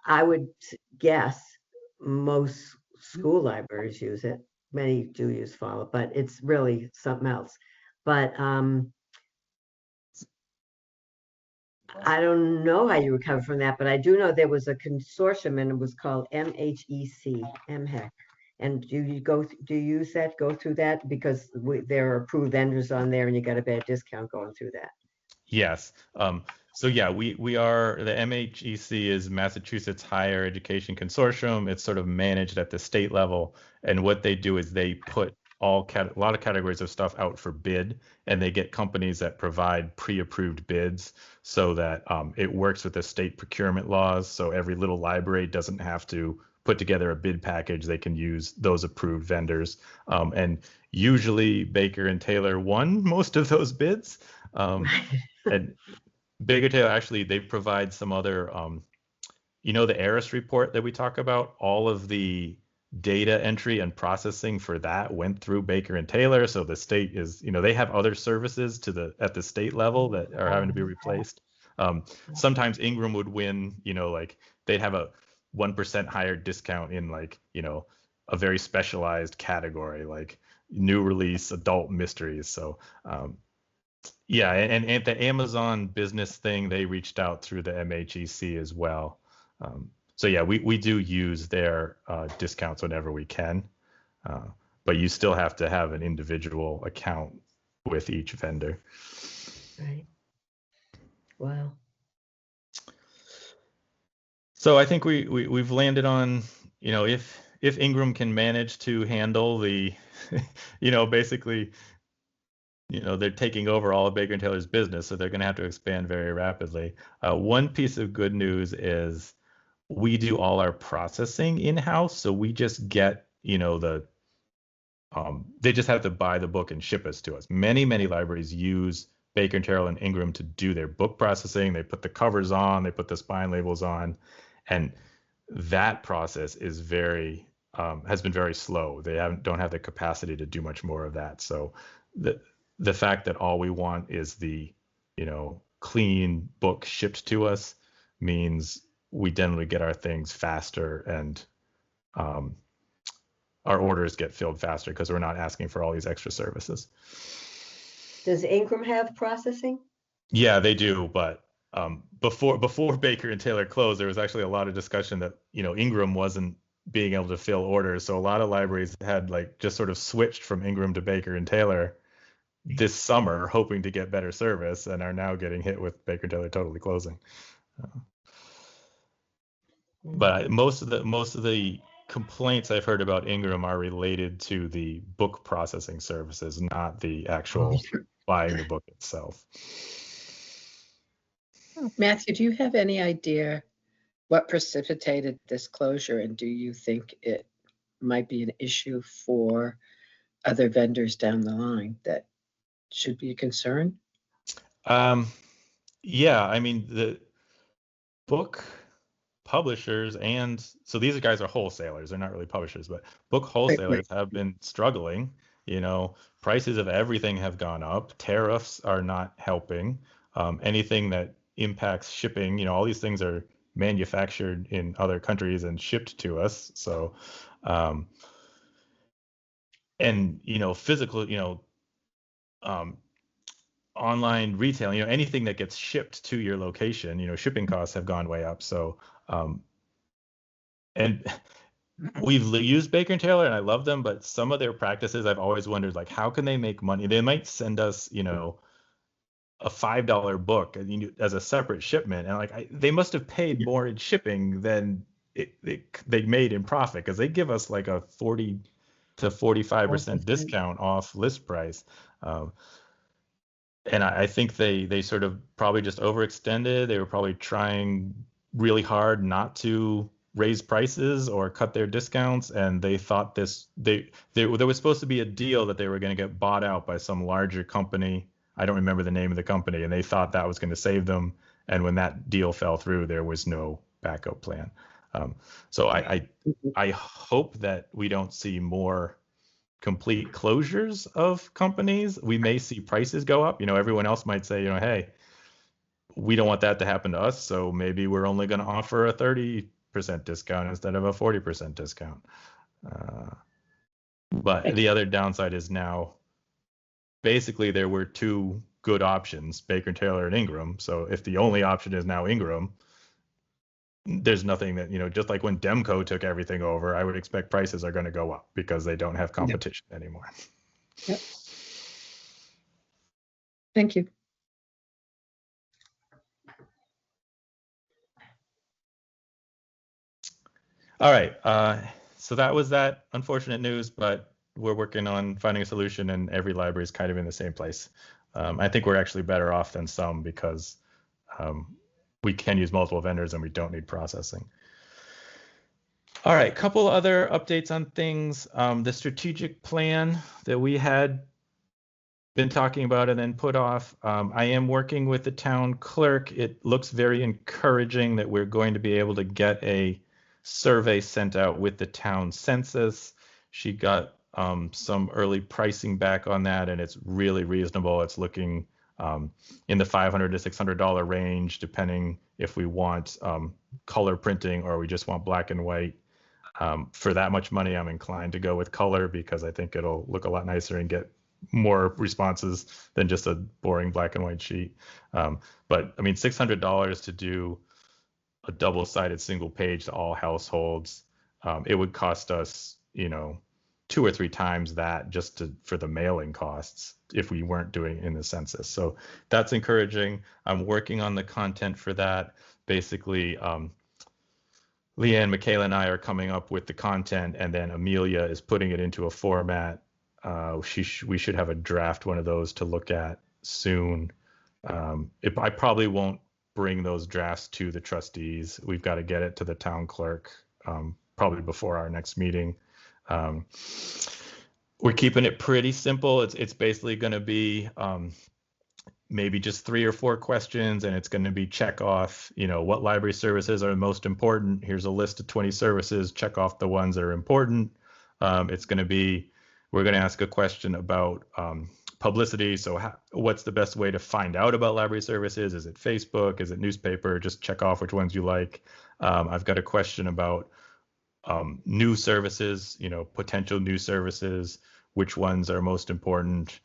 I would guess most school libraries use it. Many do use Follow, but it's really something else. But I don't know how you recover from that, but I do know there was a consortium and it was called MHEC, MHEC. And do you use that, go through that? Because there are approved vendors on there and you got a bad discount going through that. Yes. So yeah, we are, the MHEC is Massachusetts Higher Education Consortium. It's sort of managed at the state level. And what they do is they put a lot of categories of stuff out for bid, and they get companies that provide pre-approved bids so that it works with the state procurement laws. So every little library doesn't have to put together a bid package. They can use those approved vendors. And usually Baker and Taylor won most of those bids. And Baker Taylor, actually, they provide some other, the Eris report that we talk about, all of the data entry and processing for that went through Baker and Taylor. So the state is, they have other services at the state level that are having to be replaced. Sometimes Ingram would win, like they'd have a 1% higher discount in like, a very specialized category, like new release adult mysteries. So yeah, and the Amazon business thing, they reached out through the MHEC as well. So yeah, we do use their discounts whenever we can, but you still have to have an individual account with each vendor. Right. Wow. So I think we've landed on, if Ingram can manage to handle the, basically, they're taking over all of Baker and Taylor's business, so they're going to have to expand very rapidly. One piece of good news is we do all our processing in-house, so we just get, they just have to buy the book and ship us to us. Many libraries use Baker and Taylor and Ingram to do their book processing. They put the covers on, they put the spine labels on, and that process is has been very slow. They don't have the capacity to do much more of that. So the fact that all we want is the, clean book shipped to us means we generally get our things faster, and our orders get filled faster because we're not asking for all these extra services. Does Ingram have processing? Yeah, they do, but before Baker and Taylor closed, there was actually a lot of discussion that Ingram wasn't being able to fill orders, so a lot of libraries had like just sort of switched from Ingram to Baker and Taylor this summer, hoping to get better service, and are now getting hit with Baker and Taylor totally closing. But most of the complaints I've heard about Ingram are related to the book processing services, not the actual buying the book itself. Matthew, do you have any idea what precipitated this closure, and do you think it might be an issue for other vendors down the line that should be a concern? Yeah, I mean, the book publishers, and so these guys are wholesalers, they're not really publishers, but book wholesalers have been struggling. Prices of everything have gone up, tariffs are not helping. Anything that impacts shipping, all these things are manufactured in other countries and shipped to us. So and physical, online retail, anything that gets shipped to your location, shipping costs have gone way up. So and we've used Baker and Taylor and I love them, but some of their practices I've always wondered, like, how can they make money? They might send us, a $5 book as a separate shipment, and like they must have paid more in shipping than they made in profit, because they give us like a 40 to 45% discount off list price. And I think they sort of probably just overextended. They were probably trying really hard not to raise prices or cut their discounts, and they thought there was supposed to be a deal that they were going to get bought out by some larger company. I don't remember the name of the company, and they thought that was going to save them. And when that deal fell through, there was no backup plan. So I hope that we don't see more complete closures of companies. We may see prices go up. Everyone else might say, hey, we don't want that to happen to us, so maybe we're only going to offer a 30% discount instead of a 40% discount. But the other downside is now, basically, there were two good options, Baker and Taylor and Ingram. So if the only option is now Ingram, there's nothing that, just like when Demco took everything over, I would expect prices are going to go up because they don't have competition anymore. Yep. Thank you. All right. So that was that unfortunate news, but we're working on finding a solution, and every library is kind of in the same place. I think we're actually better off than some because we can use multiple vendors and we don't need processing. All right, couple other updates on things. The strategic plan that we had been talking about and then put off. I am working with the town clerk. It looks very encouraging that we're going to be able to get a survey sent out with the town census. She got some early pricing back on that, and it's really reasonable. It's looking in the $500 to $600 range, depending if we want color printing or we just want black and white. For that much money, I'm inclined to go with color because I think it'll look a lot nicer and get more responses than just a boring black and white sheet. But I mean, $600 to do a double-sided single page to all households, it would cost us, 2 or 3 times that just for the mailing costs if we weren't doing it in the census. So that's encouraging. I'm working on the content for that. Basically, Leanne, Michaela, and I are coming up with the content, and then Amelia is putting it into a format. We should have a draft one of those to look at soon. I probably won't bring those drafts to the trustees. We've got to get it to the town clerk probably before our next meeting. We're keeping it pretty simple. It's basically going to be maybe just 3 or 4 questions, and it's going to be check off, what library services are most important. Here's a list of 20 services. Check off the ones that are important. It's going to be, we're going to ask a question about publicity. So what's the best way to find out about library services? Is it Facebook? Is it newspaper? Just check off which ones you like. I've got a question about new services, potential new services, which ones are most important,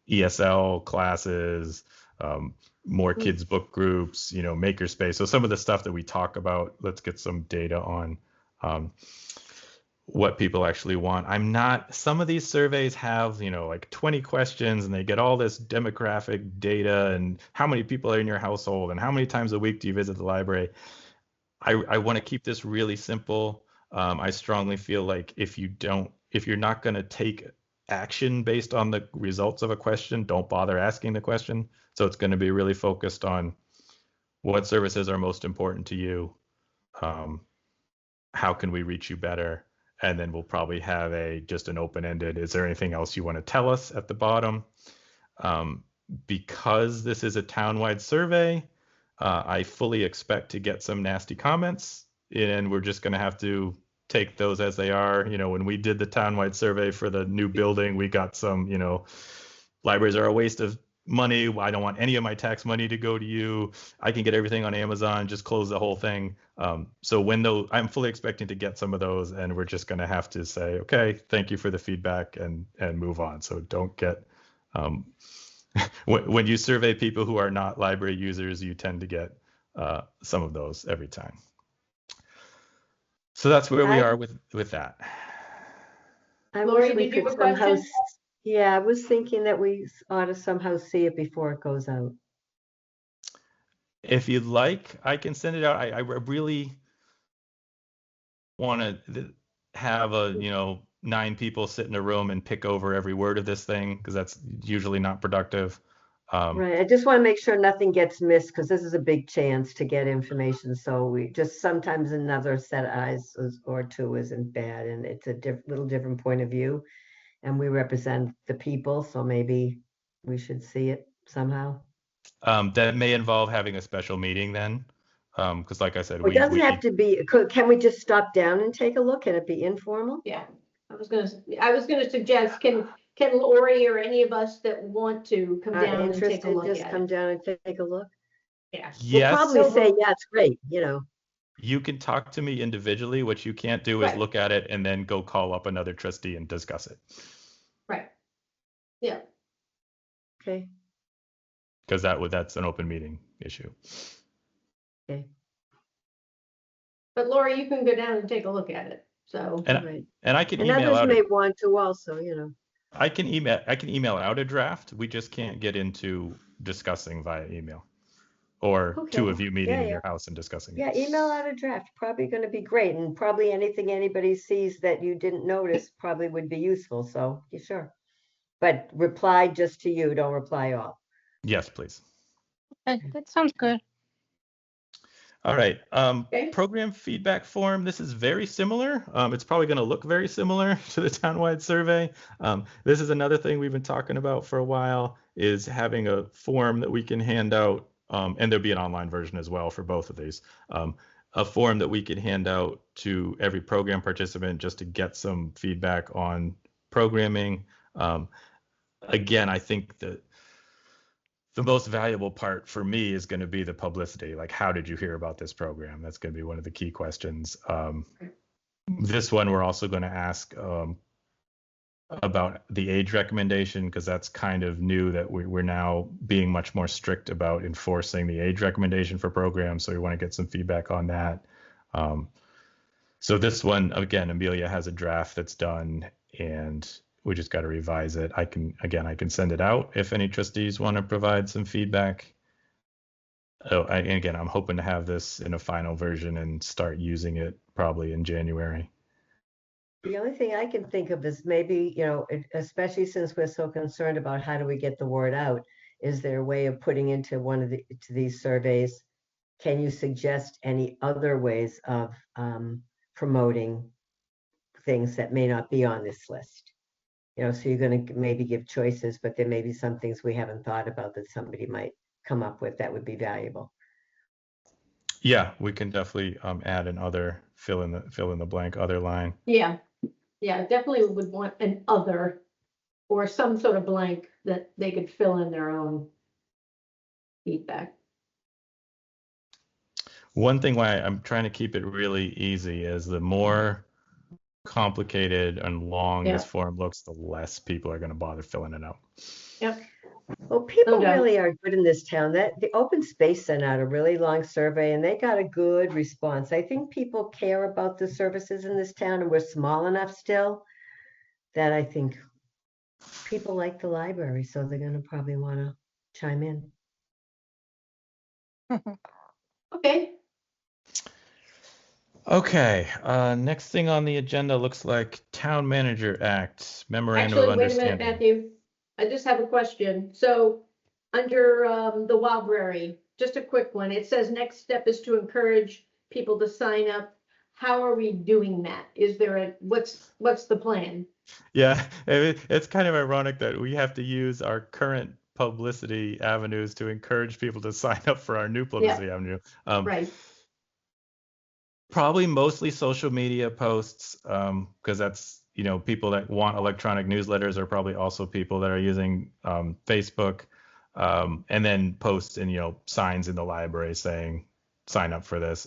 ESL classes, more kids book groups, makerspace. So some of the stuff that we talk about, let's get some data on what people actually want. Some of these surveys have, like 20 questions, and they get all this demographic data and how many people are in your household and how many times a week do you visit the library. I want to keep this really simple. I strongly feel like if you're not going to take action based on the results of a question, don't bother asking the question. So it's going to be really focused on what services are most important to you. How can we reach you better? And then we'll probably have just an open-ended, is there anything else you want to tell us at the bottom? Because this is a townwide survey, I fully expect to get some nasty comments, and we're just going to have to take those as they are. When we did the townwide survey for the new building, we got some, libraries are a waste of money. I don't want any of my tax money to go to you. I can get everything on Amazon, just close the whole thing. So I'm fully expecting to get some of those, and we're just going to have to say, okay, thank you for the feedback and move on. So don't get, when you survey people who are not library users, you tend to get some of those every time. So that's where we are with that. I Lori, wish we did you could have a somehow, question? yeah, I was thinking that we ought to somehow see it before it goes out. If you'd like, I can send it out. I really want to have 9 people sit in a room and pick over every word of this thing, because that's usually not productive. Right. I just want to make sure nothing gets missed, because this is a big chance to get information. So we just sometimes another set of eyes or 2 isn't bad, and it's a little different point of view, and we represent the people. So maybe we should see it somehow. That may involve having a special meeting then, because like I said, It doesn't have to be. Can we just stop down and take a look? Can it be informal? Yeah, I was gonna suggest, can Lori or any of us that want to come down and take a Interested, look just at come it? down and take a look. Yeah. We'll Yes, probably say, yeah, it's great, you can talk to me individually. What you can't do is Right. look at it and then go call up another trustee and discuss it, Right. Yeah. Okay. because that's an open meeting issue. Okay. But Lori, you can go down and take a look at it. So. Right. And I can And email others out. may want to also, I can email out a draft. We just can't get into discussing via email, or Okay. 2 of you meeting Yeah, in your house and discussing Yeah, it. email out a draft, probably going to be great, and probably anything anybody sees that you didn't notice probably would be useful, so, yeah, sure. But reply just to you, don't reply all. Yes, please. Okay, that sounds good. All right. Okay. Program feedback form. This is very similar. It's probably going to look very similar to the townwide survey. This is another thing we've been talking about for a while, is having a form that we can hand out, and there'll be an online version as well for both of these, a form that we could hand out to every program participant just to get some feedback on programming. Again, I think that the most valuable part for me is going to be the publicity. Like, how did you hear about this program? That's going to be one of the key questions. This one, we're also going to ask about the age recommendation, because that's kind of new, that we're now being much more strict about enforcing the age recommendation for programs. So we want to get some feedback on that. So this one, again, Amelia has a draft that's done, and we just got to revise it. I can send it out if any trustees want to provide some feedback. Oh, and again, I'm hoping to have this in a final version and start using it probably in January. The only thing I can think of is maybe, especially since we're so concerned about how do we get the word out, is there a way of putting into to these surveys? Can you suggest any other ways of promoting things that may not be on this list? So you're going to maybe give choices, but there may be some things we haven't thought about that somebody might come up with that would be valuable. Yeah, we can definitely add an other fill in the blank other line. Yeah, definitely would want an other or some sort of blank that they could fill in their own feedback. One thing why I'm trying to keep it really easy is the more complicated and long this form looks, the less people are going to bother filling it out. Yep. Well, people No doubt. really are good in this town. That the Open Space sent out a really long survey and they got a good response. I think people care about the services in this town, and we're small enough still that I think people like the library, so they're going to probably want to chime in. Okay. Okay, next thing on the agenda looks like Town Manager Act Memorandum Actually, of wait a minute, Understanding. Matthew. I just have a question. So under the library, just a quick one. It says next step is to encourage people to sign up. How are we doing that? Is there what's the plan? Yeah, it's kind of ironic that we have to use our current publicity avenues to encourage people to sign up for our new publicity avenue. Right. Probably mostly social media posts, because that's, people that want electronic newsletters are probably also people that are using Facebook, and then posts and signs in the library saying sign up for this.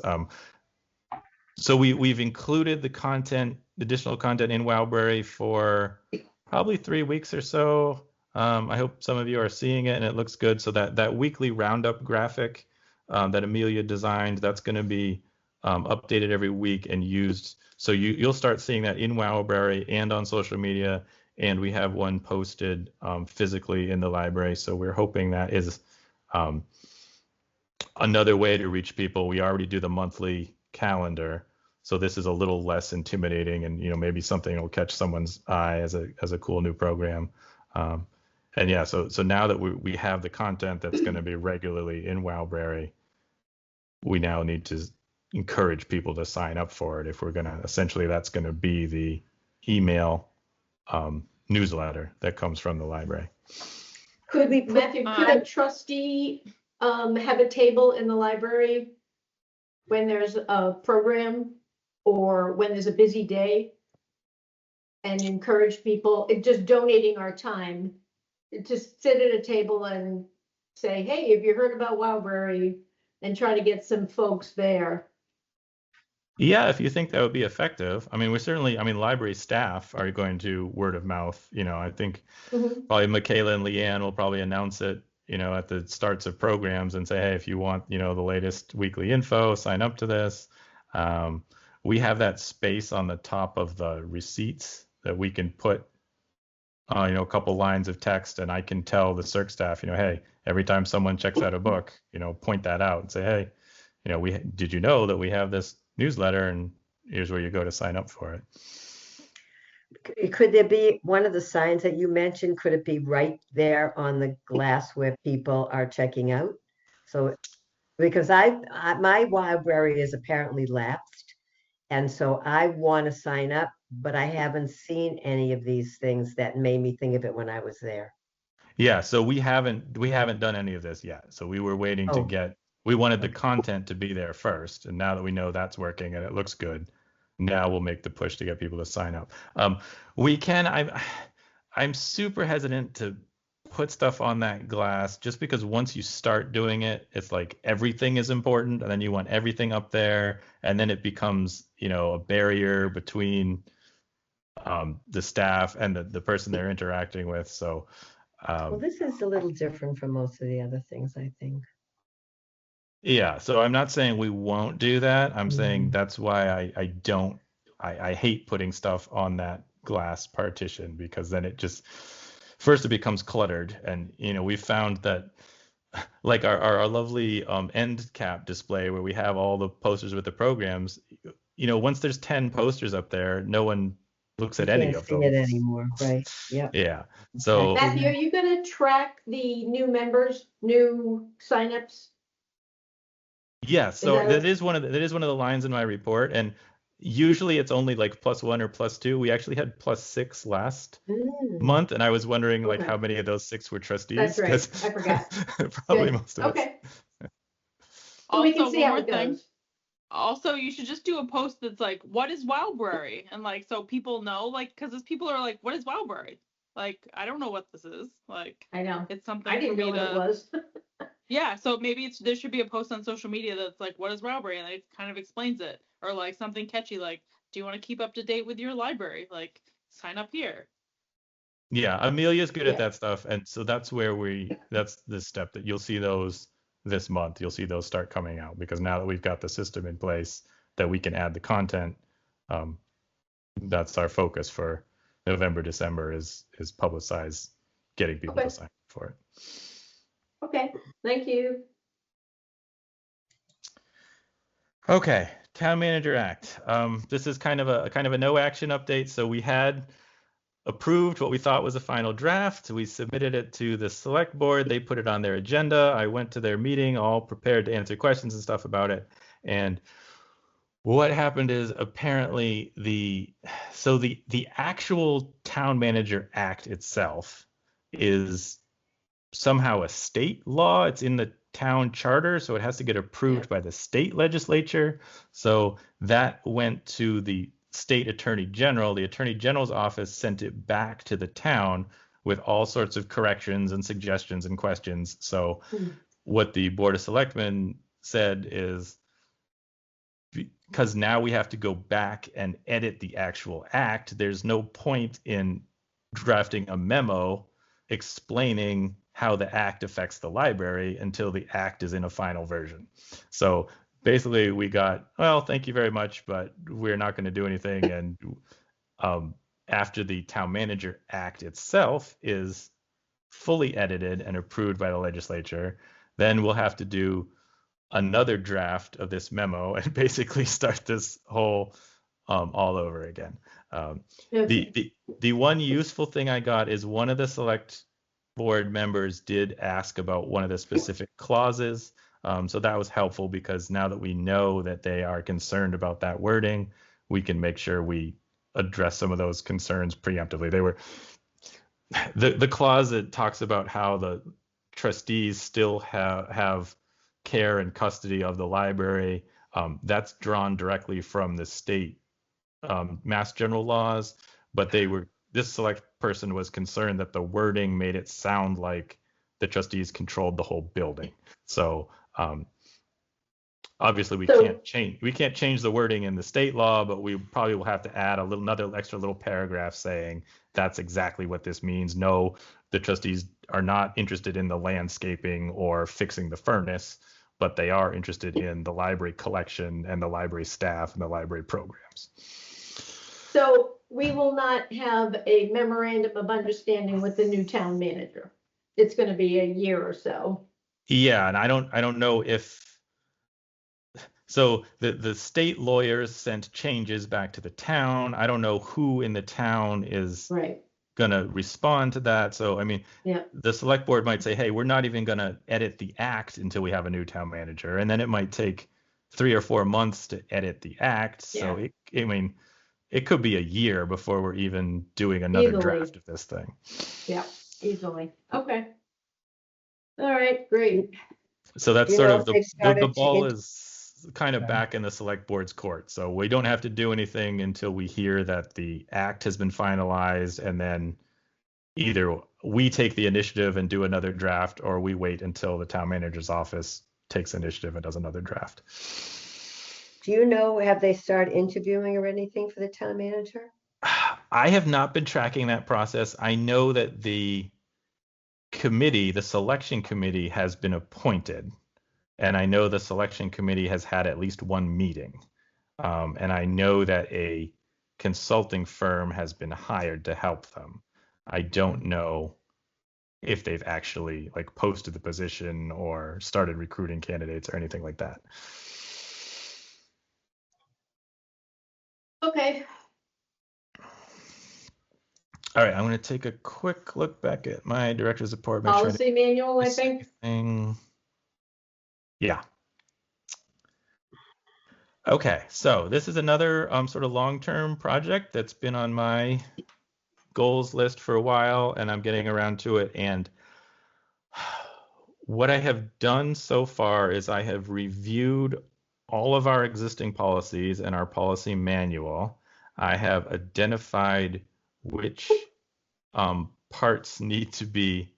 So we've included the additional content in Wowberry for probably 3 weeks or so. I hope some of you are seeing it and it looks good. So that weekly roundup graphic that Amelia designed, that's going to be updated every week and used. So you'll start seeing that in Wowberry and on social media. And we have one posted physically in the library. So we're hoping that is another way to reach people. We already do the monthly calendar, so this is a little less intimidating, and maybe something will catch someone's eye as a cool new program. And yeah, so now that we have the content that's going to be regularly in Wowberry, we now need to encourage people to sign up for it. If we're going to, essentially, that's going to be the email newsletter that comes from the library. Could we, Matthew, could a trustee have a table in the library when there's a program or when there's a busy day and encourage people, just donating our time, just sit at a table and say, hey, have you heard about Wowberry, and try to get some folks there? Yeah, if you think that would be effective. I mean, library staff are going to word of mouth. I think probably Michaela and Leanne will probably announce it, at the starts of programs and say, hey, if you want, the latest weekly info, sign up to this. We have that space on the top of the receipts that we can put, a couple lines of text, and I can tell the circ staff, hey, every time someone checks out a book, point that out and say, hey, did you know that we have this newsletter, and here's where you go to sign up for it. Could there be one of the signs that you mentioned? Could it be right there on the glass where people are checking out? So, because my library is apparently lapsed, and so I want to sign up, but I haven't seen any of these things that made me think of it when I was there. Yeah, so we haven't done any of this yet. So we were waiting to get we wanted the content to be there first. And now that we know that's working and it looks good, now we'll make the push to get people to sign up. I'm super hesitant to put stuff on that glass just because once you start doing it, it's like everything is important and then you want everything up there. And then it becomes, a barrier between the staff and the person they're interacting with. So, Well, this is a little different from most of the other things, I think. yeah, so I'm not saying we won't do that. I'm saying Mhm. that's why I hate putting stuff on that glass partition because then it just, first it becomes cluttered. And, we found that like our lovely end cap display where we have all the posters with the programs, once there's 10 posters up there, no one looks You at any can't of see them. it anymore, right? Yep. Yeah. So Exactly. Matthew, are you gonna track the new members, new signups? yeah, so that- that is one of the lines in my report, and usually it's only like +1 or +2. We actually had +6 last Mm. month, and I was wondering like Okay. how many of those 6 were trustees. That's right. 'Cause I forgot. probably Good. most of us. Okay. So we can Also, see one how more it thing. goes. Also, you should just do a post that's like, what is Wildberry? And like, so people know, like, because people are like, what is Wildberry? Like, I don't know what this is. Like, I know. it's something I didn't for know me what it to, was. yeah. So maybe there should be a post on social media that's like, what is Wildberry? And it kind of explains it. Or like something catchy, like, do you want to keep up to date with your library? Like, sign up here. Yeah, Amelia's good at Yeah. that stuff, and so that's the step that you'll see those this month. You'll see those start coming out because now that we've got the system in place that we can add the content, that's our focus for November, December is publicize, getting people Okay. to sign up for it. Okay, thank you. Okay, Town Manager Act. This is kind of a no action update. So we had approved what we thought was a final draft. We submitted it to the select board. They put it on their agenda. I went to their meeting all prepared to answer questions and stuff about it. And what happened is apparently the actual Town Manager Act itself is somehow a state law. It's in the town charter, so it has to get approved by the state legislature. So that went to the state attorney general. The attorney general's office sent it back to the town with all sorts of corrections and suggestions and questions. So what the Board of Selectmen said is, because now we have to go back and edit the actual act, there's no point in drafting a memo explaining how the act affects the library until the act is in a final version. So basically we got, well, thank you very much, but we're not going to do anything. And after the Town Manager Act itself is fully edited and approved by the legislature, then we'll have to do another draft of this memo and basically start this whole all over again. The one useful thing I got is one of the select board members did ask about one of the specific clauses. So that was helpful because now that we know that they are concerned about that wording, we can make sure we address some of those concerns preemptively. They were the clause that talks about how the trustees still have care and custody of the library. That's drawn directly from the state mass general laws, but this select person was concerned that the wording made it sound like the trustees controlled the whole building. So obviously we can't change the wording in the state law, but we probably will have to add another extra little paragraph saying that's exactly what this means. No, the trustees are not interested in the landscaping or fixing the furnace, but they are interested in the library collection and the library staff and the library programs. So we will not have a memorandum of understanding with the new town manager. It's going to be a year or so. Yeah, and I don't know if so the state lawyers sent changes back to the town. I don't know who in the town is gonna respond to that. So I mean, the select board might say, hey, we're not even gonna edit the act until we have a new town manager, and then it might take 3 or 4 months to edit the act. So it could be a year before we're even doing another draft of this thing. Yeah, easily. Okay. All right, great. So that's Do you sort know of if they've the started to ball is kind of back in the select board's court. So we don't have to do anything until we hear that the act has been finalized, and then either we take the initiative and do another draft, or we wait until the town manager's office takes initiative and does another draft. Do you know, have they started interviewing or anything for the town manager? I have not been tracking that process. I know that the committee, the selection committee, has been appointed, and I know the selection committee has had at least one meeting. And I know that a consulting firm has been hired to help them. I don't know if they've actually like posted the position or started recruiting candidates or anything like that. Okay, All right, I'm going to take a quick look back at my director's report. Make sure I policy manual, I didn't miss think. anything. Yeah. Okay, so this is another sort of long-term project that's been on my goals list for a while, and I'm getting around to it. And what I have done so far is I have reviewed all of our existing policies and our policy manual. I have identified which parts need to be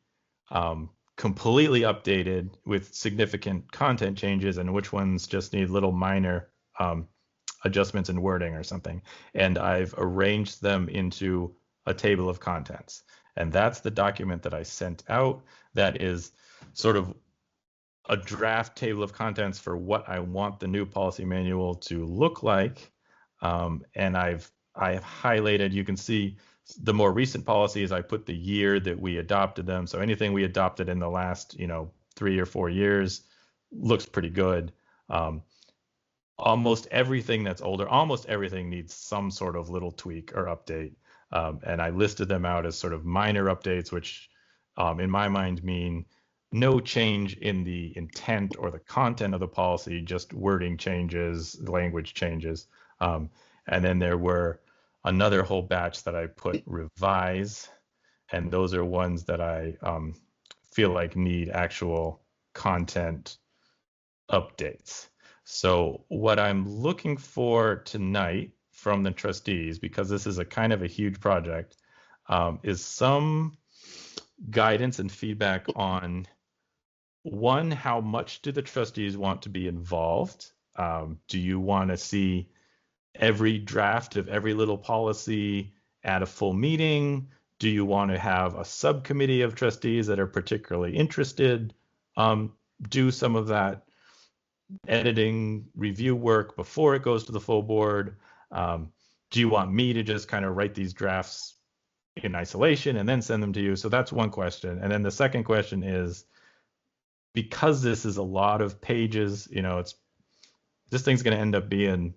completely updated with significant content changes and which ones just need little minor adjustments in wording or something. And I've arranged them into a table of contents. And that's the document that I sent out. That is sort of a draft table of contents for what I want the new policy manual to look like. And I have highlighted, you can see the more recent policies, I put the year that we adopted them. So anything we adopted in the last, 3 or 4 years looks pretty good. Almost everything that's older, almost everything needs some sort of little tweak or update. And I listed them out as sort of minor updates, which in my mind mean no change in the intent or the content of the policy, just wording changes, language changes. And then there were another whole batch that I put revise, and those are ones that I feel like need actual content updates. So what I'm looking for tonight from the trustees, because this is a kind of a huge project, is some guidance and feedback on, one, how much do the trustees want to be involved? Do you want to see every draft of every little policy at a full meeting? Do you want to have a subcommittee of trustees that are particularly interested do some of that editing review work before it goes to the full board? Do you want me to just kind of write these drafts in isolation and then send them to you? So that's one question. And then the second question is, because this is a lot of pages, this thing's going to end up being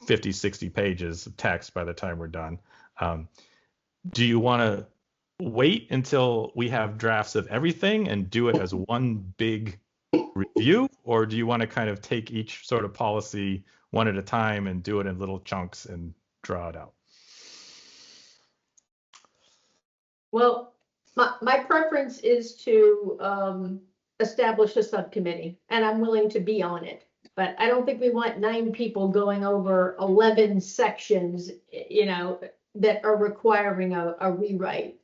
50, 60 pages of text by the time we're done. Do you want to wait until we have drafts of everything and do it as one big review, or do you want to kind of take each sort of policy one at a time and do it in little chunks and draw it out? Well, my preference is to establish a subcommittee, and I'm willing to be on it. But I don't think we want 9 people going over 11 sections, that are requiring a rewrite.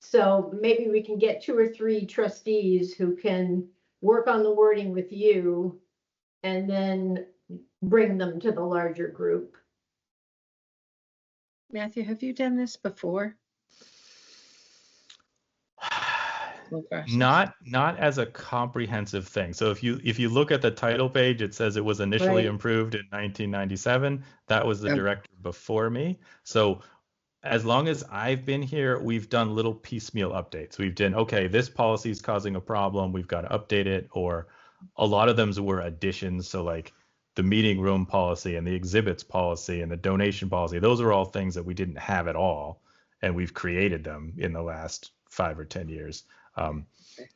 So maybe we can get 2 or 3 trustees who can work on the wording with you and then bring them to the larger group. Matthew, have you done this before? Not as a comprehensive thing. So if you look at the title page, it says it was initially Right. improved in 1997. That was the Yep. director before me. So as long as I've been here, we've done little piecemeal updates. We've done, okay, this policy is causing a problem, we've got to update it. Or a lot of them were additions. So like the meeting room policy and the exhibits policy and the donation policy, those are all things that we didn't have at all. And we've created them in the last 5 or 10 years.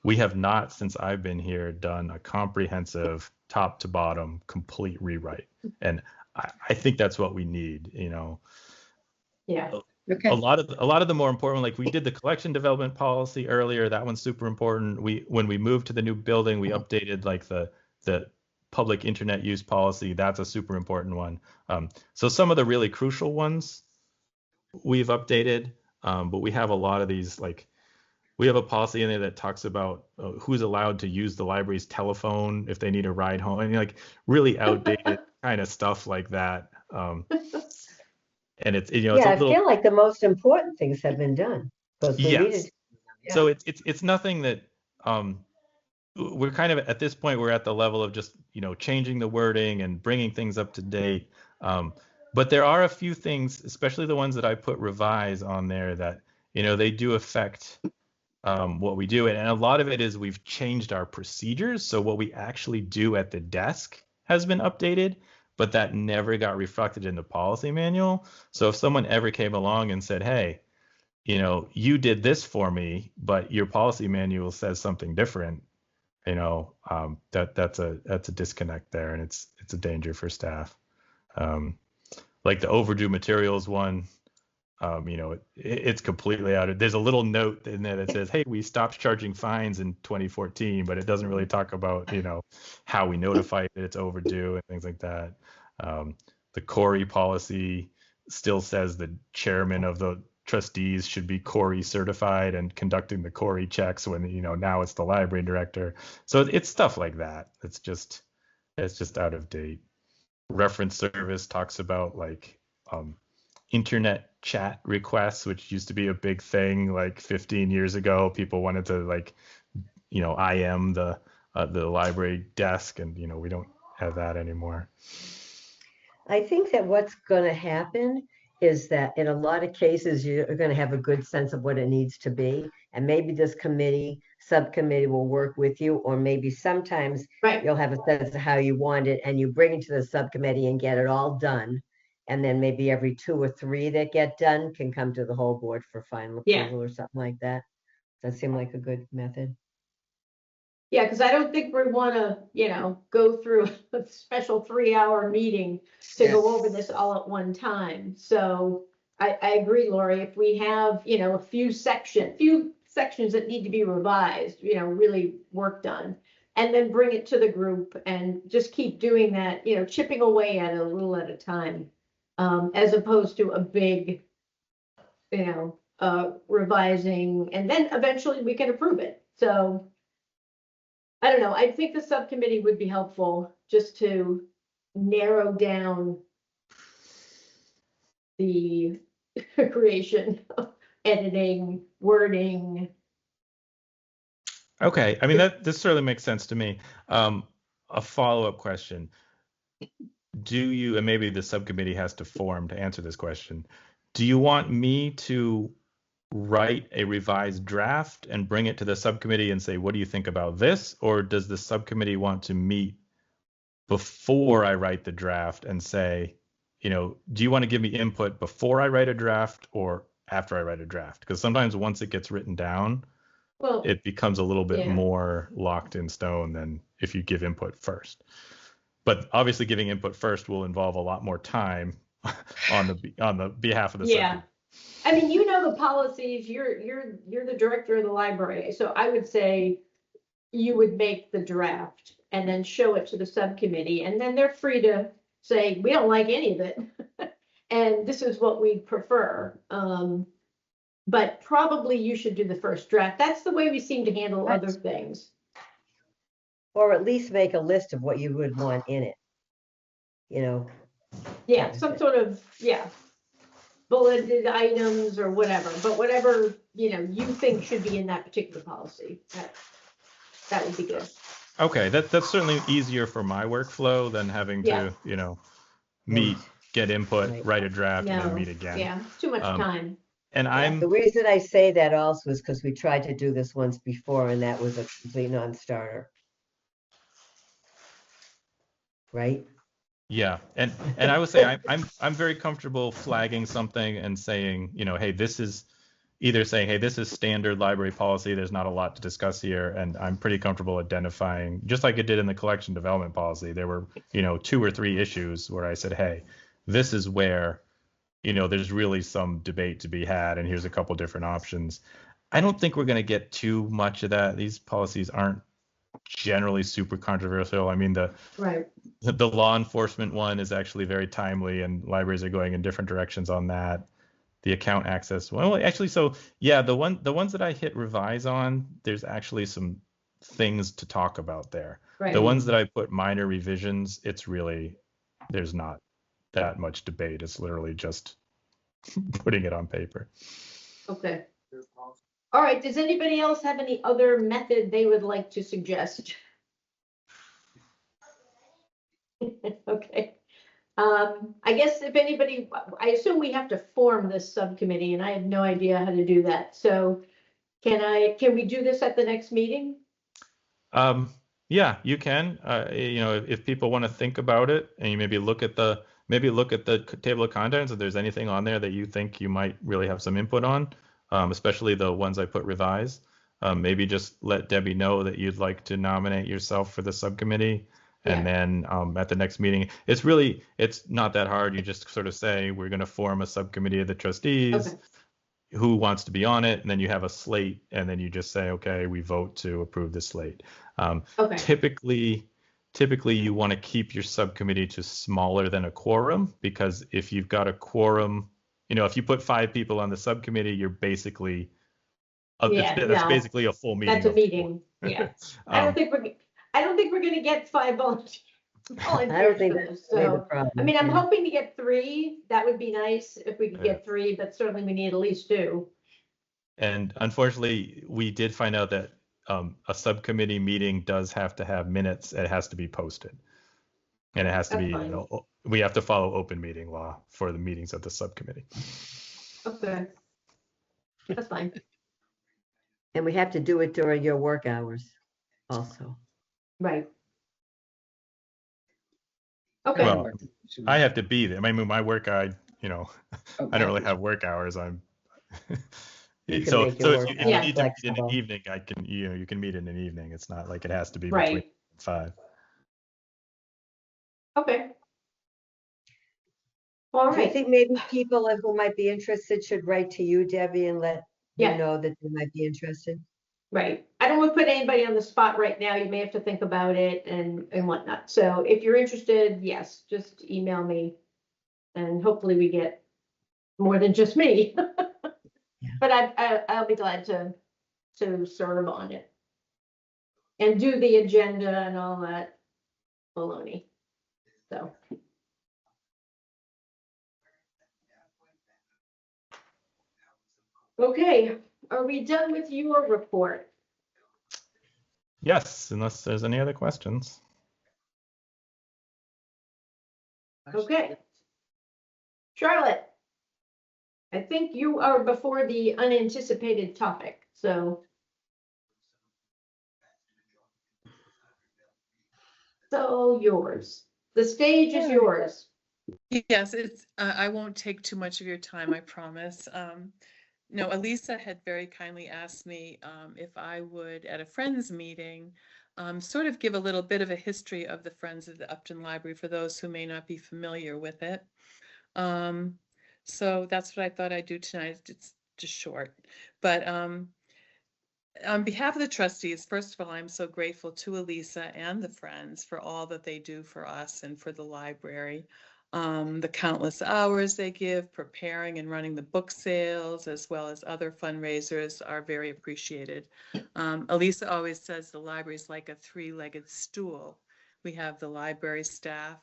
We have not, since I've been here, done a comprehensive top to bottom complete rewrite. And I think that's what we need, Yeah. Okay. a lot of the more important, like we did the collection development policy earlier. That one's super important. When we moved to the new building, we updated like the public internet use policy. That's a super important one. So some of the really crucial ones we've updated, but we have a lot of these, like we have a policy in there that talks about who's allowed to use the library's telephone if they need a ride home, and like really outdated kind of stuff like that. And it's it's Yeah, a I little feel like the most important things have been done because we needed. yes. Yeah. So it's nothing that we're kind of at this point we're at the level of just changing the wording and bringing things up to date. But there are a few things, especially the ones that I put revise on there, that they do affect what we do, and a lot of it is we've changed our procedures. So what we actually do at the desk has been updated, but that never got reflected in the policy manual. So if someone ever came along and said, hey, you did this for me, but your policy manual says something different, that's a disconnect there, and it's a danger for staff. Like the overdue materials one, it's completely out of. There's a little note in there that says, "Hey, we stopped charging fines in 2014," but it doesn't really talk about how we notify that it's overdue and things like that. The Corey policy still says the chairman of the trustees should be Corey certified and conducting the Corey checks when now it's the library director. So it's stuff like that. It's just out of date. Reference service talks about like internet chat requests, which used to be a big thing like 15 years ago. People wanted to like IM the library desk, and we don't have that anymore. I think that what's going to happen is that in a lot of cases, you're going to have a good sense of what it needs to be. And maybe this subcommittee will work with you, or maybe sometimes Right. you'll have a sense of how you want it and you bring it to the subcommittee and get it all done. And then maybe every 2 or 3 that get done can come to the whole board for final Yeah. approval or something like that. Does that seem like a good method? Yeah, because I don't think we want to, go through a special 3-hour meeting to go over this all at one time. So I agree, Lori. If we have, a few sections that need to be revised, really work done, and then bring it to the group and just keep doing that, chipping away at it a little at a time, as opposed to a big, revising, and then eventually we can approve it. So I don't know. I think the subcommittee would be helpful just to narrow down the creation, editing, wording. Okay, I mean this certainly makes sense to me. A follow-up question: do you, and maybe the subcommittee has to form to answer this question, do you want me to write a revised draft and bring it to the subcommittee and say, what do you think about this? Or does the subcommittee want to meet before I write the draft and say, do you want to give me input before I write a draft or after I write a draft? Because sometimes once it gets written down, Well, it becomes a little bit yeah. more locked in stone than if you give input first. But obviously giving input first will involve a lot more time on the behalf of the Yeah. subcommittee. I mean, the policies, you're the director of the library. So I would say you would make the draft and then show it to the subcommittee, and then they're free to say, we don't like any of it. And this is what we prefer. But probably you should do the first draft. That's the way we seem to handle other things. Or at least make a list of what you would want in it. Yeah, some sort of, bulleted items or whatever, but whatever, you think should be in that particular policy. That would be good. Okay, that's certainly easier for my workflow than having to, meet, get input, Right. write a draft, and then No, meet again. yeah, too much time. And The reason I say that also is because we tried to do this once before, and that was a complete non-starter. Right? Yeah, and I would say I'm very comfortable flagging something and saying, hey, this is either saying, hey, this is standard library policy. There's not a lot to discuss here, and I'm pretty comfortable identifying, just like it did in the collection development policy. There were 2 or 3 issues where I said, hey, this is where there's really some debate to be had, and here's a couple different options. I don't think we're going to get too much of that. These policies aren't generally super controversial. I mean, Right. the law enforcement one is actually very timely, and libraries are going in different directions on that. The account access, well, actually, so yeah, the ones that I hit revise on, there's actually some things to talk about there. Right. The ones that I put minor revisions, it's really, there's not that much debate. It's literally just putting it on paper. Okay. All right. Does anybody else have any other method they would like to suggest? Okay. I guess if anybody, I assume we have to form this subcommittee, and I have no idea how to do that. So can we do this at the next meeting? Yeah, you can. If people want to think about it, and you maybe look at the table of contents, if there's anything on there that you think you might really have some input on, especially the ones I put revise. Maybe just let Debbie know that you'd like to nominate yourself for the subcommittee. And then at the next meeting, it's not that hard. You just sort of say, we're going to form a subcommittee of the trustees. Okay. Who wants to be on it, and then you have a slate, and then you just say, okay, we vote to approve the slate. Okay. Typically you want to keep your subcommittee to smaller than a quorum, because if you've got a quorum, if you put 5 people on the subcommittee, you're basically that's basically a full meeting. That's a meeting. Yeah. I don't think we're going to get 5 volunteers. I don't think that's the So, problem. I mean, I'm yeah. hoping to get 3. That would be nice if we could Yeah. get 3, but certainly we need at least 2. And unfortunately, we did find out that a subcommittee meeting does have to have minutes. It has to be posted, and it has to That's be. fine. We have to follow open meeting law for the meetings of the subcommittee. Okay. That's fine. And we have to do it during your work hours also. Right. Okay. Well, I have to be there. I mean, my work, I don't really have work hours. I'm. You can so make your if work you hours need to meet in flexible. an evening, I can. You can meet in an evening. It's not like it has to be between Right. 5. Okay. All Do you right. think maybe people who might be interested should write to you, Debbie, and let Yeah. you know that they might be interested? Right. I don't want to put anybody on the spot right now. You may have to think about it and whatnot. So if you're interested, yes, just email me, and hopefully we get more than just me. Yeah. But I'll be glad to serve on it and do the agenda and all that baloney. So. Okay, are we done with your report? Yes, unless there's any other questions. Okay. Charlotte, I think you are before the unanticipated topic, so. So yours. The stage is yours. Yes, I won't take too much of your time, I promise. No, Elisa had very kindly asked me if I would, at a Friends meeting, sort of give a little bit of a history of the Friends of the Upton Library for those who may not be familiar with it. So that's what I thought I'd do tonight. It's just short. But on behalf of the trustees, first of all, I'm so grateful to Elisa and the Friends for all that they do for us and for the library. The countless hours they give preparing and running the book sales, as well as other fundraisers, are very appreciated. Elisa always says the library is like a 3-legged stool. We have the library staff,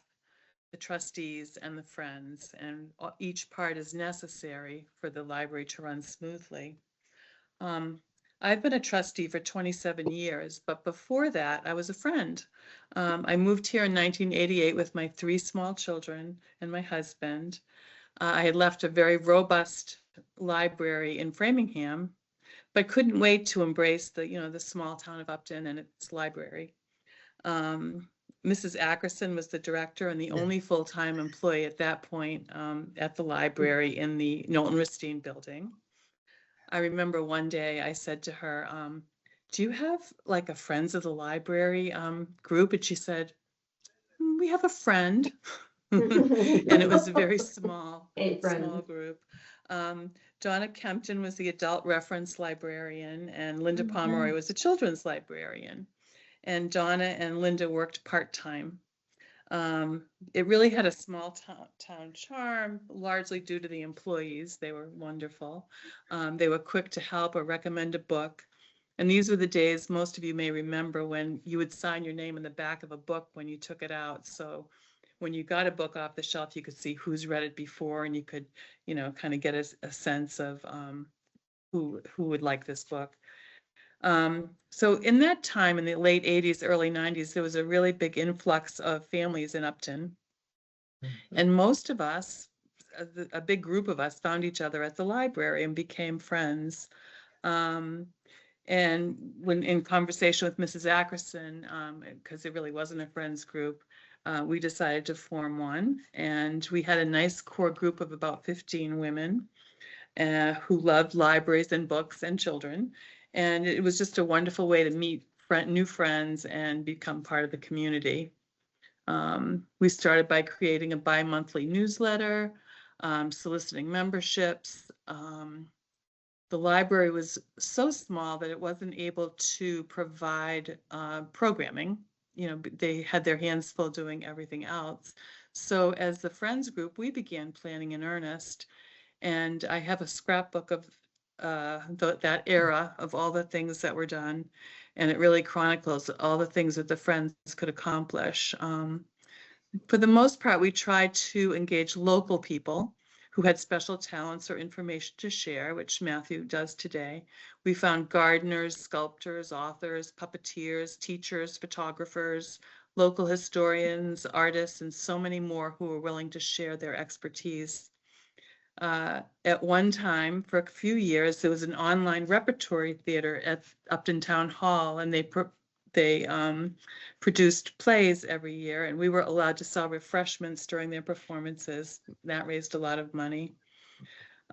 the trustees, and the Friends, and each part is necessary for the library to run smoothly. I've been a trustee for 27 years, but before that, I was a friend. I moved here in 1988 with my 3 small children and my husband. I had left a very robust library in Framingham, but couldn't wait to embrace the small town of Upton and its library. Mrs. Ackerson was the director and the only full-time employee at that point at the library in the Knowlton Ristine building. I remember one day I said to her, do you have like a Friends of the Library group? And she said, we have a friend. And it was a very small, Hey, friends. small group. Donna Kempton was the adult reference librarian, and Linda Pomeroy was the children's librarian. And Donna and Linda worked part-time. It really had a small town charm, largely due to the employees. They were wonderful. They were quick to help or recommend a book. And these were the days, most of you may remember, when you would sign your name in the back of a book when you took it out. So when you got a book off the shelf, you could see who's read it before, and you could, kind of get a sense of who would like this book. So in that time, in the late 80s, early 90s, there was a really big influx of families in Upton. And most of us, a big group of us, found each other at the library and became friends. And when in conversation with Mrs. Ackerson, because it really wasn't a friends group, we decided to form one. And we had a nice core group of about 15 women who loved libraries and books and children. And it was just a wonderful way to meet new friends and become part of the community. We started by creating a bi-monthly newsletter, soliciting memberships. The library was so small that it wasn't able to provide programming. They had their hands full doing everything else. So as the Friends group, we began planning in earnest. And I have a scrapbook of that era of all the things that were done. And it really chronicles all the things that the Friends could accomplish. For the most part, we tried to engage local people who had special talents or information to share, which Matthew does today. We found gardeners, sculptors, authors, puppeteers, teachers, photographers, local historians, artists, and so many more who were willing to share their expertise. At one time, for a few years, there was an online repertory theater at Upton Town Hall, and they produced plays every year, and we were allowed to sell refreshments during their performances. That raised a lot of money.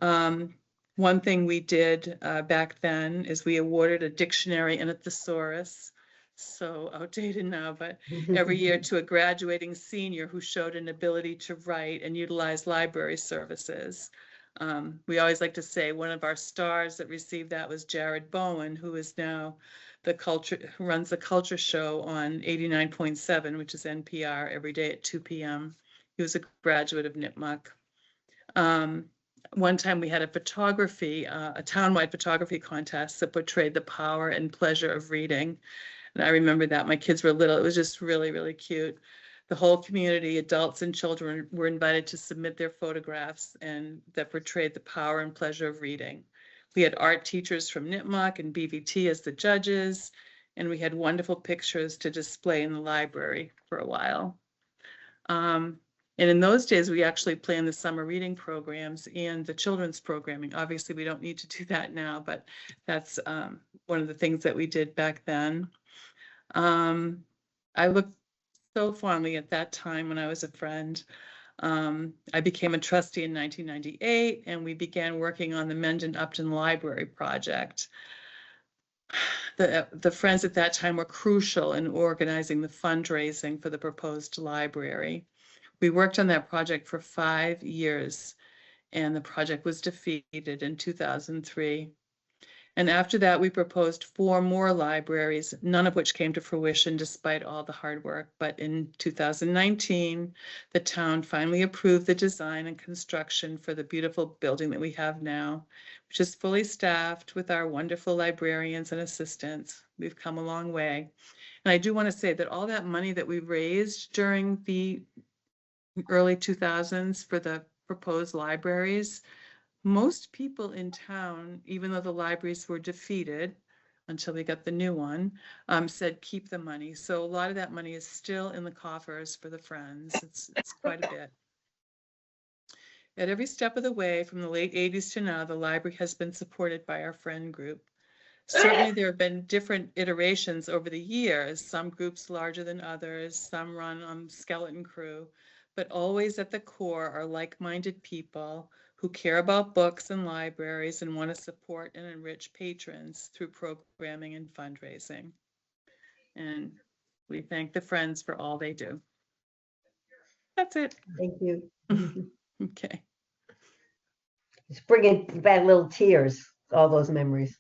One thing we did back then is we awarded a dictionary and a thesaurus, so outdated now, but every year to a graduating senior who showed an ability to write and utilize library services. We always like to say one of our stars that received that was Jared Bowen, who is now who runs the culture show on 89.7, which is NPR, every day at 2 p.m. He was a graduate of Nipmuc. One time we had a townwide photography contest that portrayed the power and pleasure of reading. And I remember that. My kids were little. It was just really, really cute. The whole community, adults and children, were invited to submit their photographs and that portrayed the power and pleasure of reading. We had art teachers from Nipmuc and BVT as the judges, and we had wonderful pictures to display in the library for a while. And in those days, we actually planned the summer reading programs and the children's programming. Obviously, we don't need to do that now, but that's one of the things that we did back then. I look so fondly at that time when I was a friend. I became a trustee in 1998, and we began working on the Mendon Upton Library project. The friends at that time were crucial in organizing the fundraising for the proposed library. We worked on that project for 5 years, and the project was defeated in 2003. And after that, we proposed 4 more libraries, none of which came to fruition despite all the hard work. But in 2019, the town finally approved the design and construction for the beautiful building that we have now, which is fully staffed with our wonderful librarians and assistants. We've come a long way. And I do want to say that all that money that we raised during the early 2000s for the proposed libraries, most people in town, even though the libraries were defeated until we got the new one, said keep the money. So a lot of that money is still in the coffers for the Friends. It's quite a bit. At every step of the way, from the late 80s to now, the library has been supported by our friend group. Certainly there have been different iterations over the years, some groups larger than others, some run on skeleton crew, but always at the core are like-minded people who care about books and libraries and want to support and enrich patrons through programming and fundraising. And we thank the Friends for all they do. That's it. Thank you. Okay. It's bringing back little tears, all those memories.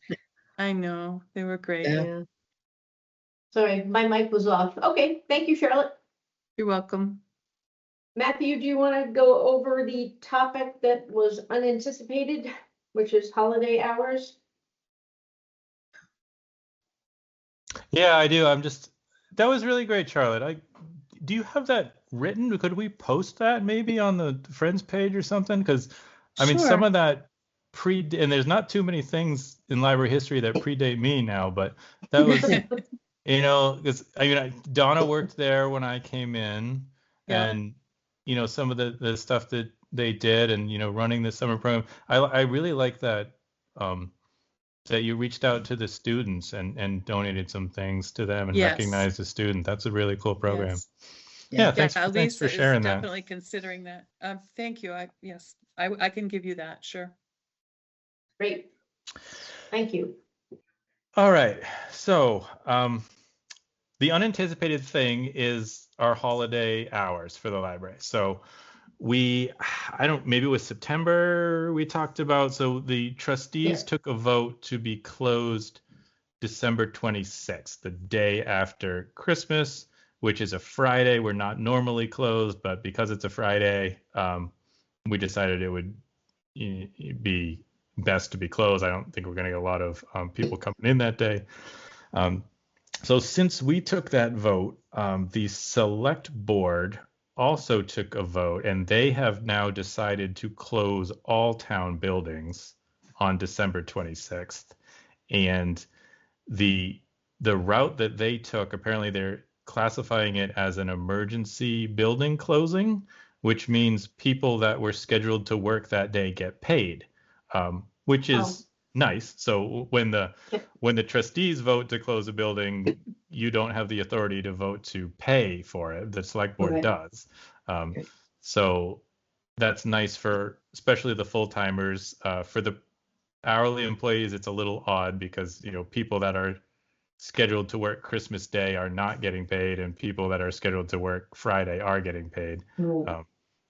I know. They were great. Yeah. Yeah. Sorry, my mic was off. Okay, thank you, Charlotte. You're welcome. Matthew, do you want to go over the topic that was unanticipated, which is holiday hours? Yeah, I do. That was really great, Charlotte. Do you have that written? Could we post that maybe on the Friends page or something? Because, I mean, some Sure. of that and there's not too many things in library history that predate me now, but that was, because Donna worked there when I came in, Yeah. and, some of the stuff that they did and, running the summer program. I really like that. That you reached out to the students and donated some things to them and Yes. recognized the student. That's a really cool program. Yes. Yeah, Yeah. thanks Yeah, for Lisa is sharing that. definitely considering that. Thank you. I can give you that. Sure. Great. Thank you. All right. So, the unanticipated thing is our holiday hours for the library. So maybe it was September we talked about. So the trustees Yeah. took a vote to be closed December 26th, the day after Christmas, which is a Friday. We're not normally closed, but because it's a Friday, we decided it would be best to be closed. I don't think we're going to get a lot of people coming in that day. So since we took that vote, the select board also took a vote, and they have now decided to close all town buildings on December 26th. And the route that they took, apparently they're classifying it as an emergency building closing, which means people that were scheduled to work that day get paid, which is nice. So when the trustees vote to close a building, you don't have the authority to vote to pay for it. The select board Okay. does. So that's nice for especially the full timers. For the hourly employees, it's a little odd because people that are scheduled to work Christmas Day are not getting paid, and people that are scheduled to work Friday are getting paid.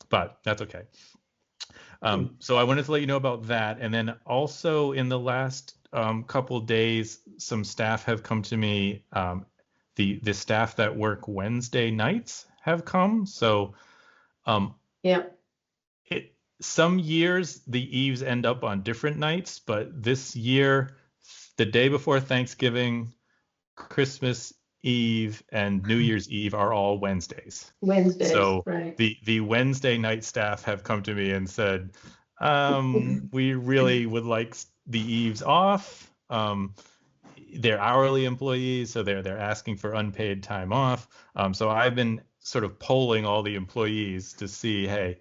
But that's okay. So I wanted to let you know about that, and then also in the last couple days, some staff have come to me. The staff that work Wednesday nights have come. So Yeah. some years the eves end up on different nights, but this year, the day before Thanksgiving, Christmas Eve, and New Year's Eve are all Wednesdays. Wednesdays, So right. the Wednesday night staff have come to me and said, we really would like the eves off. They're hourly employees, so they're asking for unpaid time off. So I've been sort of polling all the employees to see, hey,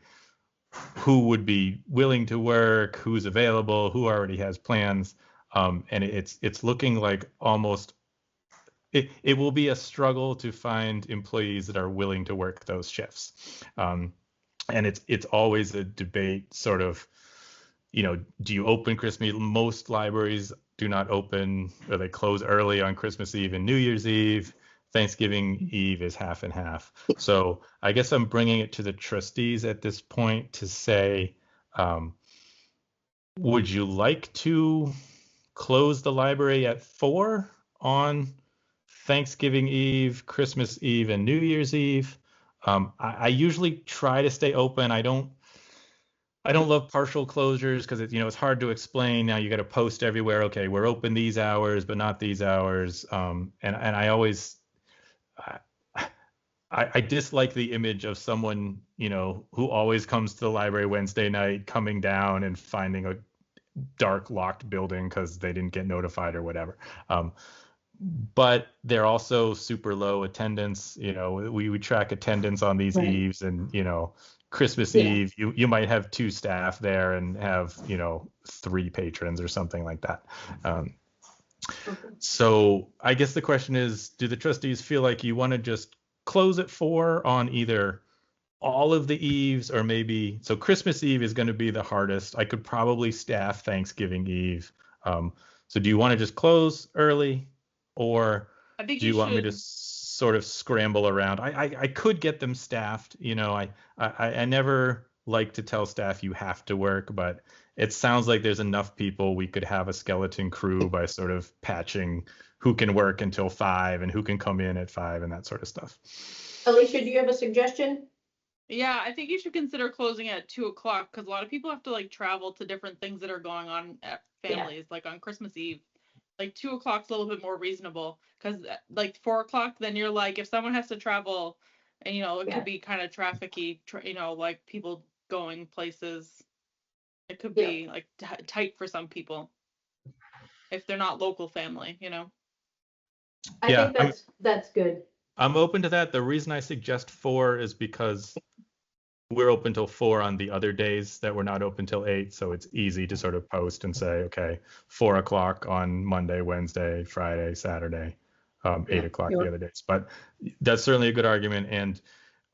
who would be willing to work, who's available, who already has plans. And it's looking like almost it will be a struggle to find employees that are willing to work those shifts. And it's always a debate, sort of, do you open Christmas? Most libraries do not open, or they close early on Christmas Eve and New Year's Eve. Thanksgiving Eve is half and half. So I guess I'm bringing it to the trustees at this point to say, would you like to close the library at 4 on Thanksgiving Eve, Christmas Eve, and New Year's Eve? I usually try to stay open. I don't love partial closures because it's hard to explain. Now you got to post everywhere. Okay, we're open these hours, but not these hours. And I always I dislike the image of someone, who always comes to the library Wednesday night, coming down and finding a dark locked building because they didn't get notified or whatever. But they're also super low attendance. We track attendance on these Right. eves, and Christmas Yeah. Eve, you might have 2 staff there and have 3 patrons or something like that. So I guess the question is, do the trustees feel like you want to just close at 4 on either all of the eves, or maybe, so Christmas Eve is going to be the hardest. I could probably staff Thanksgiving Eve. So do you want to just close early, or I think do you want me to should sort of scramble around. I could get them staffed. I never like to tell staff you have to work, but it sounds like there's enough people we could have a skeleton crew by sort of patching who can work until 5 and who can come in at 5 and that sort of stuff. Alicia, do you have a suggestion? Yeah, I think you should consider closing at 2 o'clock because a lot of people have to like travel to different things that are going on at families, like on Christmas Eve. Like 2 o'clock's a little bit more reasonable because like 4 o'clock, then you're like, if someone has to travel and it Yeah. could be kind of trafficky, like people going places. It could Yeah. be like tight for some people if they're not local family, I Yeah, think that's good. I'm open to that. The reason I suggest 4 is because we're open till 4 on the other days that we're not open till 8. So it's easy to sort of post and say, okay, 4 o'clock on Monday, Wednesday, Friday, Saturday, 8 o'clock the other days. But that's certainly a good argument. And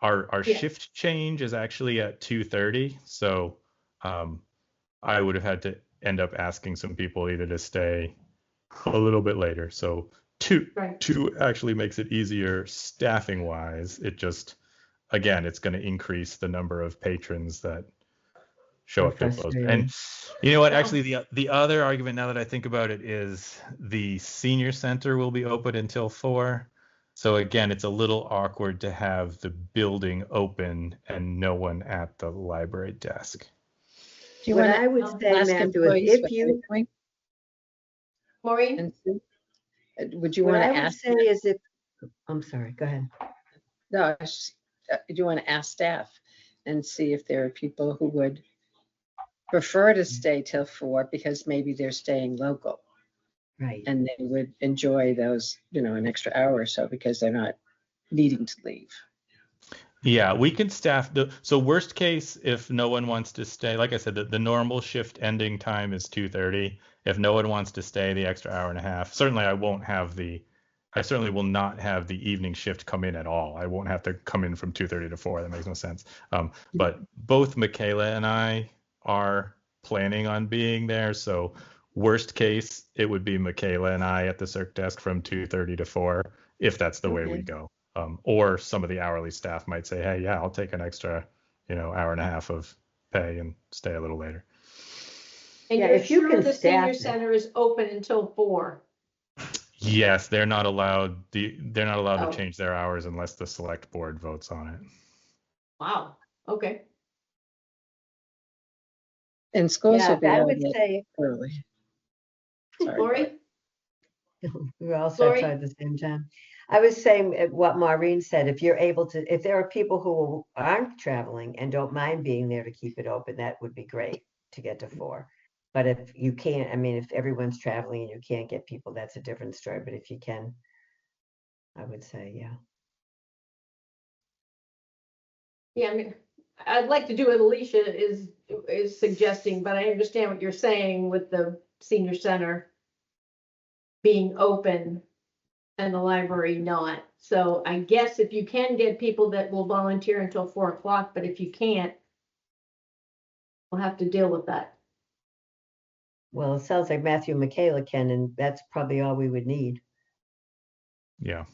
our Yeah. shift change is actually at 2:30. So I would have had to end up asking some people either to stay a little bit later. So two actually makes it easier staffing wise. It just, again, it's going to increase the number of patrons that show up to close. And you know what? Actually, the other argument, now that I think about it, is the senior center will be open until 4. So again, it's a little awkward to have the building open and no one at the library desk. Do you What want I would to say, ask Matthew, is employees if what you, they're doing? Maureen? And see? Would you what want I to would ask? say is if, I'm sorry, go ahead. No, do you want to ask staff and see if there are people who would prefer to stay till 4 because maybe they're staying local Right. and they would enjoy those, an extra hour or so because they're not needing to leave. Yeah, we can staff so worst case, if no one wants to stay, like I said, the normal shift ending time is 2:30. If no one wants to stay the extra hour and a half, certainly I certainly will not have the evening shift come in at all. I won't have to come in from 2:30 to 4. That makes no sense. But both Michaela and I are planning on being there. So worst case, it would be Michaela and I at the circ desk from 2:30 to 4, if that's the way we go. Or some of the hourly staff might say, hey, yeah, I'll take an extra, hour and a half of pay and stay a little later. And Yeah, you're if you sure can the staff senior it. center is open until 4? Yes, they're not allowed Oh. to change their hours unless the select board votes on it. Wow. Okay. And schools Yeah, will be I out would say, early. Sorry. Lori? we all start Lori? at the same time. I was saying what Maureen said, if there are people who aren't traveling and don't mind being there to keep it open, that would be great to get to 4. But if you can't, if everyone's traveling and you can't get people, that's a different story. But if you can, I would say, yeah. Yeah, I'd like to do what Alicia is suggesting, but I understand what you're saying with the senior center being open and the library not. So I guess if you can get people that will volunteer until 4 o'clock, but if you can't, we'll have to deal with that. Well, it sounds like Matthew and Michaela can, and that's probably all we would need. Yeah.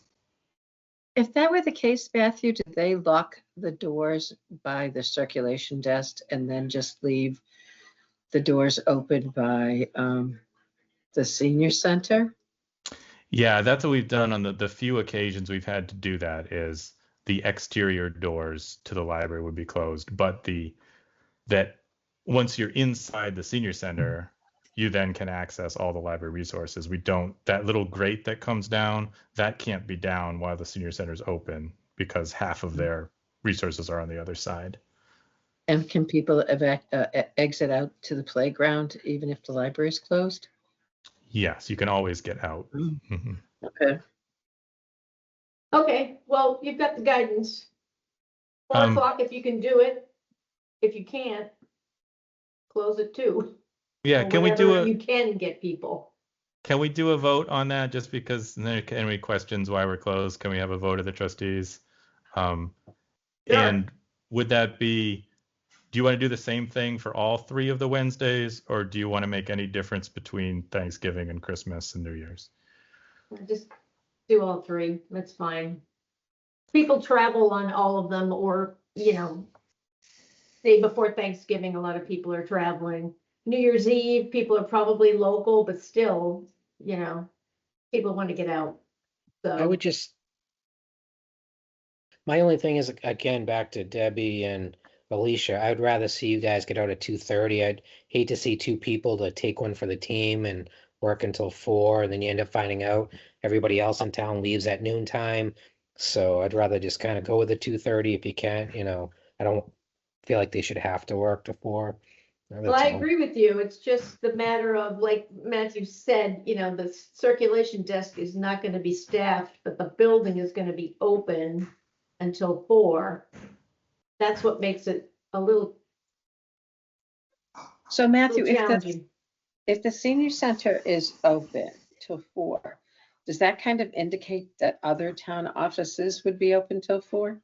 If that were the case, Matthew, did they lock the doors by the circulation desk and then just leave the doors open by the senior center? Yeah, that's what we've done on the few occasions we've had to do that. Is the exterior doors to the library would be closed, but that once you're inside the senior center, you then can access all the library resources. That little grate that comes down, that can't be down while the senior center is open because half of their resources are on the other side. And can people exit out to the playground even if the library is closed? Yes, you can always get out. Mm-hmm. Okay. Okay, well, you've got the guidance. 4 o'clock if you can do it. If you can't, close at 2. Yeah, Or can we whenever you can get people. Can we do a vote on that? Just because there can any questions why we're closed? Can we have a vote of the trustees? Sure. And would that be? Do you want to do the same thing for all 3 of the Wednesdays, or do you want to make any difference between Thanksgiving and Christmas and New Year's? Just do all 3. That's fine. people travel on all of them, or, day before Thanksgiving, a lot of people are traveling. New Year's Eve, people are probably local, but still, people want to get out. I So, would just, my only thing is, again, back to Debbie and Alicia, I would rather see you guys get out at 2:30. I'd hate to see two people to take one for the team and work until 4, and then you end up finding out everybody else in town leaves at noontime. So I'd rather just kind of go with the 2:30 if you can, I don't feel like they should have to work to 4. well, That's I all. agree with you. It's just the matter of, like Matthew said, the circulation desk is not going to be staffed, but the building is going to be open until 4. That's what makes it a little So Matthew, challenging. if the senior center is open till 4, does that kind of indicate that other town offices would be open till 4?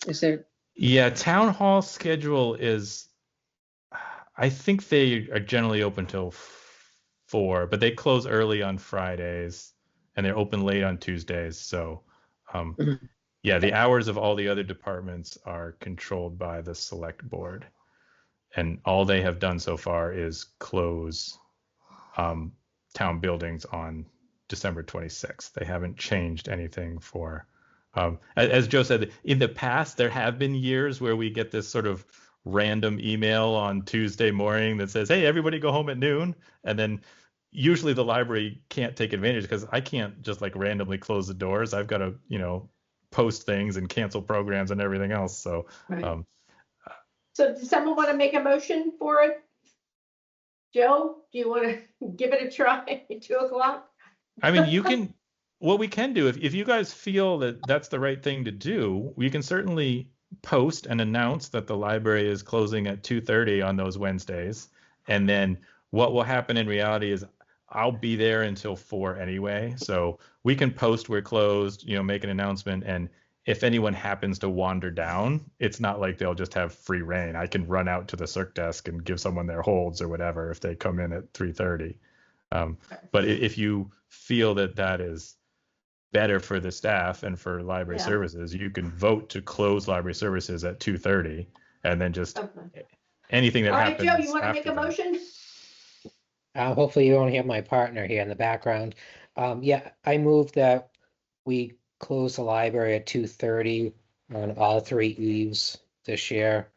Is there, Yeah, town hall schedule is, I think they are generally open till 4, but they close early on Fridays and they're open late on Tuesdays. So, um, Mhm. yeah, the hours of all the other departments are controlled by the select board. And all they have done so far is close town buildings on December 26th. They haven't changed anything for, as Joe said, in the past, there have been years where we get this sort of random email on Tuesday morning that says, hey, everybody go home at noon. And then usually the library can't take advantage because I can't just like randomly close the doors. I've got to, post things and cancel programs and everything else. So, Right. So does someone want to make a motion for it? Joe, do you want to give it a try at 2:00? I mean, what we can do, if you guys feel that that's the right thing to do, we can certainly post and announce that the library is closing at 2:30 on those Wednesdays. And then what will happen in reality is I'll be there until 4 anyway. So we can post we're closed, make an announcement. And if anyone happens to wander down, it's not like they'll just have free reign. I can run out to the circ desk and give someone their holds or whatever if they come in at 3:30. But if you feel that that is better for the staff and for library Yeah. services, you can vote to close library services at 2:30, and then just Okay. anything that All right, happens Joe, you want to make after a that. motion? Hopefully you don't hear my partner here in the background. Yeah, I move that we close the library at 2:30 on all 3 eves this year.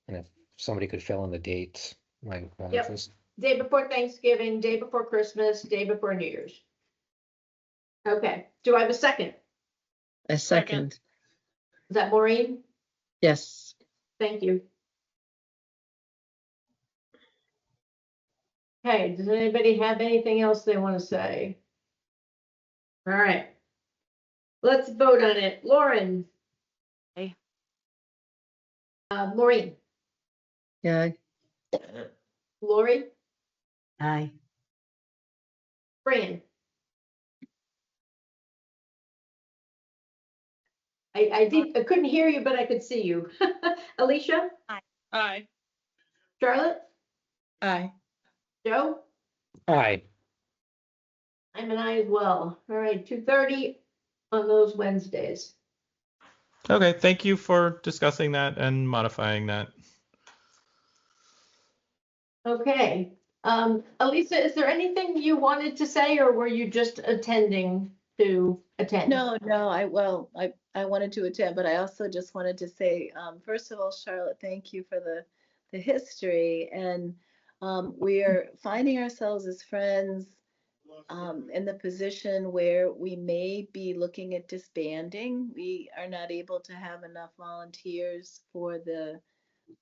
And if somebody could fill in the dates, my apologies. Day before Thanksgiving, day before Christmas, day before New Year's. Okay, do I have a second? a second? Is that Maureen? Yes. Thank you. Okay, does anybody have anything else they want to say? All right. Let's vote on it. Lauren? Aye. Maureen? Yeah. Lori? Aye. Fran? I couldn't hear you, but I could see you. Alicia? Aye. Charlotte? Aye. Joe? Aye. I'm an aye as well. All right, 2:30 on those Wednesdays. Okay, thank you for discussing that and modifying that. Okay, Elisa, is there anything you wanted to say, or were you just attending to attend? No, I wanted to attend, but I also just wanted to say, first of all, Charlotte, thank you for the history. And we are finding ourselves as friends in the position where we may be looking at disbanding. We are not able to have enough volunteers for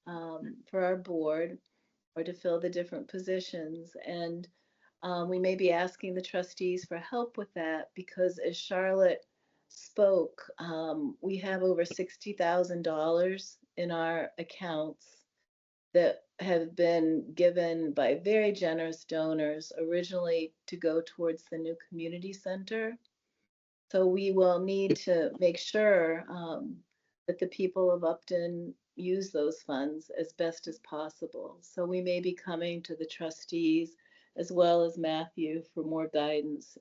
for our board or to fill the different positions. And we may be asking the trustees for help with that because, as Charlotte spoke, we have over $60,000 in our accounts that have been given by very generous donors originally to go towards the new community center. So we will need to make sure that the people of Upton use those funds as best as possible. So we may be coming to the trustees as well as Matthew for more guidance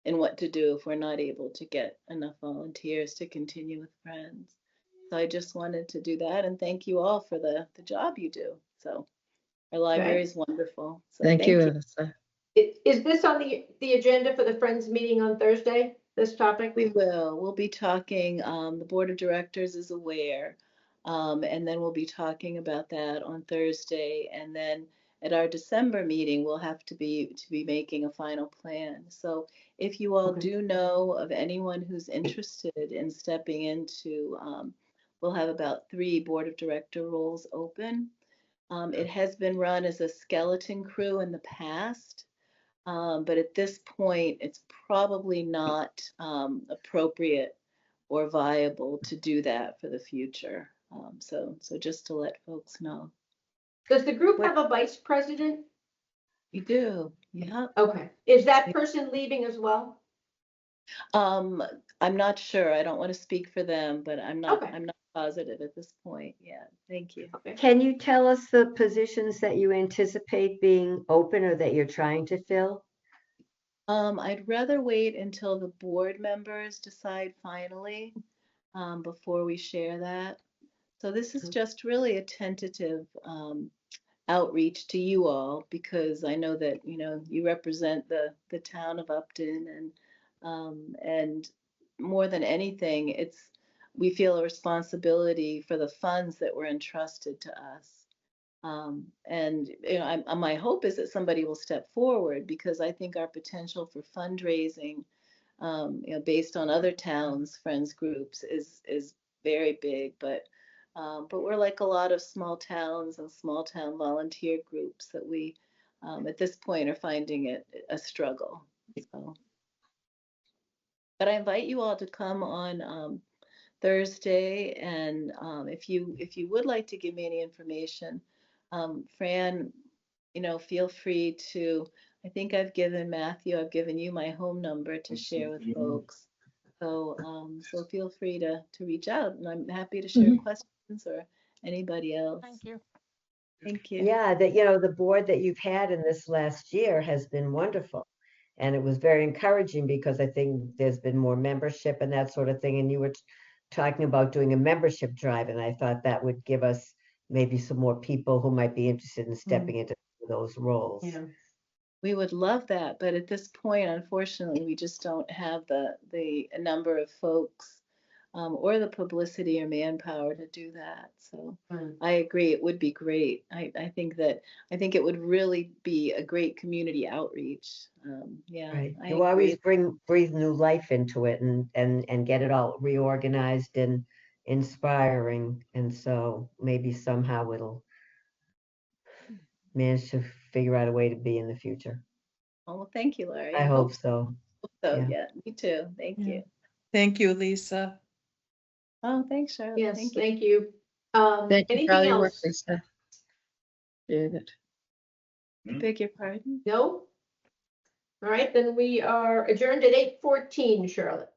in what to do if we're not able to get enough volunteers to continue with Friends. So I just wanted to do that and thank you all for the job you do. So our library is wonderful. So Thank you, Alyssa. Is this on the agenda for the Friends meeting on Thursday, this topic? We'll be talking, the board of directors is aware. And then we'll be talking about that on Thursday. And then at our December meeting, we'll have to be making a final plan. So if you all do know of anyone who's interested in stepping into, we'll have about 3 board of director roles open. It has been run as a skeleton crew in the past. But at this point, it's probably not appropriate or viable to do that for the future. So just to let folks know. Does the group have a vice president? You do, yeah. Okay. Is that person leaving as well? I'm not sure. I don't want to speak for them, but I'm not Okay. positive at this point. Yeah, thank you. Okay. Can you tell us the positions that you anticipate being open or that you're trying to fill? I'd rather wait until the board members decide finally, before we share that. So this is just really a tentative outreach to you all because I know that you represent the town of Upton and more than anything, we feel a responsibility for the funds that were entrusted to us. And my hope is that somebody will step forward because I think our potential for fundraising, based on other towns, friends groups, is very big. But we're like a lot of small towns and small town volunteer groups that we, at this point, are finding it a struggle. So, but I invite you all to come on Thursday, and if you would like to give me any information, Fran, feel free to. I think I've given you my home number to share with folks. So feel free to reach out, and I'm happy to share questions or anybody else. Thank you. Thank you. Yeah, that, the board that you've had in this last year has been wonderful. And it was very encouraging because I think there's been more membership and that sort of thing. And you were talking about doing a membership drive, and I thought that would give us maybe some more people who might be interested in stepping into those roles. Yeah. We would love that, but at this point, unfortunately, we just don't have the number of folks or the publicity or manpower to do that. So I agree, it would be great. I think it would really be a great community outreach. Yeah, Right. I You always agree. breathe new life into it and get it all reorganized and inspiring. And so maybe somehow it'll manage to figure out a way to be in the future. Oh, well, thank you, Larry. I hope so. So. Yeah. Yeah, me too. Thank you. Thank you, Lisa. Oh, thanks, Charlotte. Yes, Thank you. thank you. Thank you for all Anything your work, else? Lisa. David. Beg your pardon? No? All right, then we are adjourned at 8:14, Charlotte.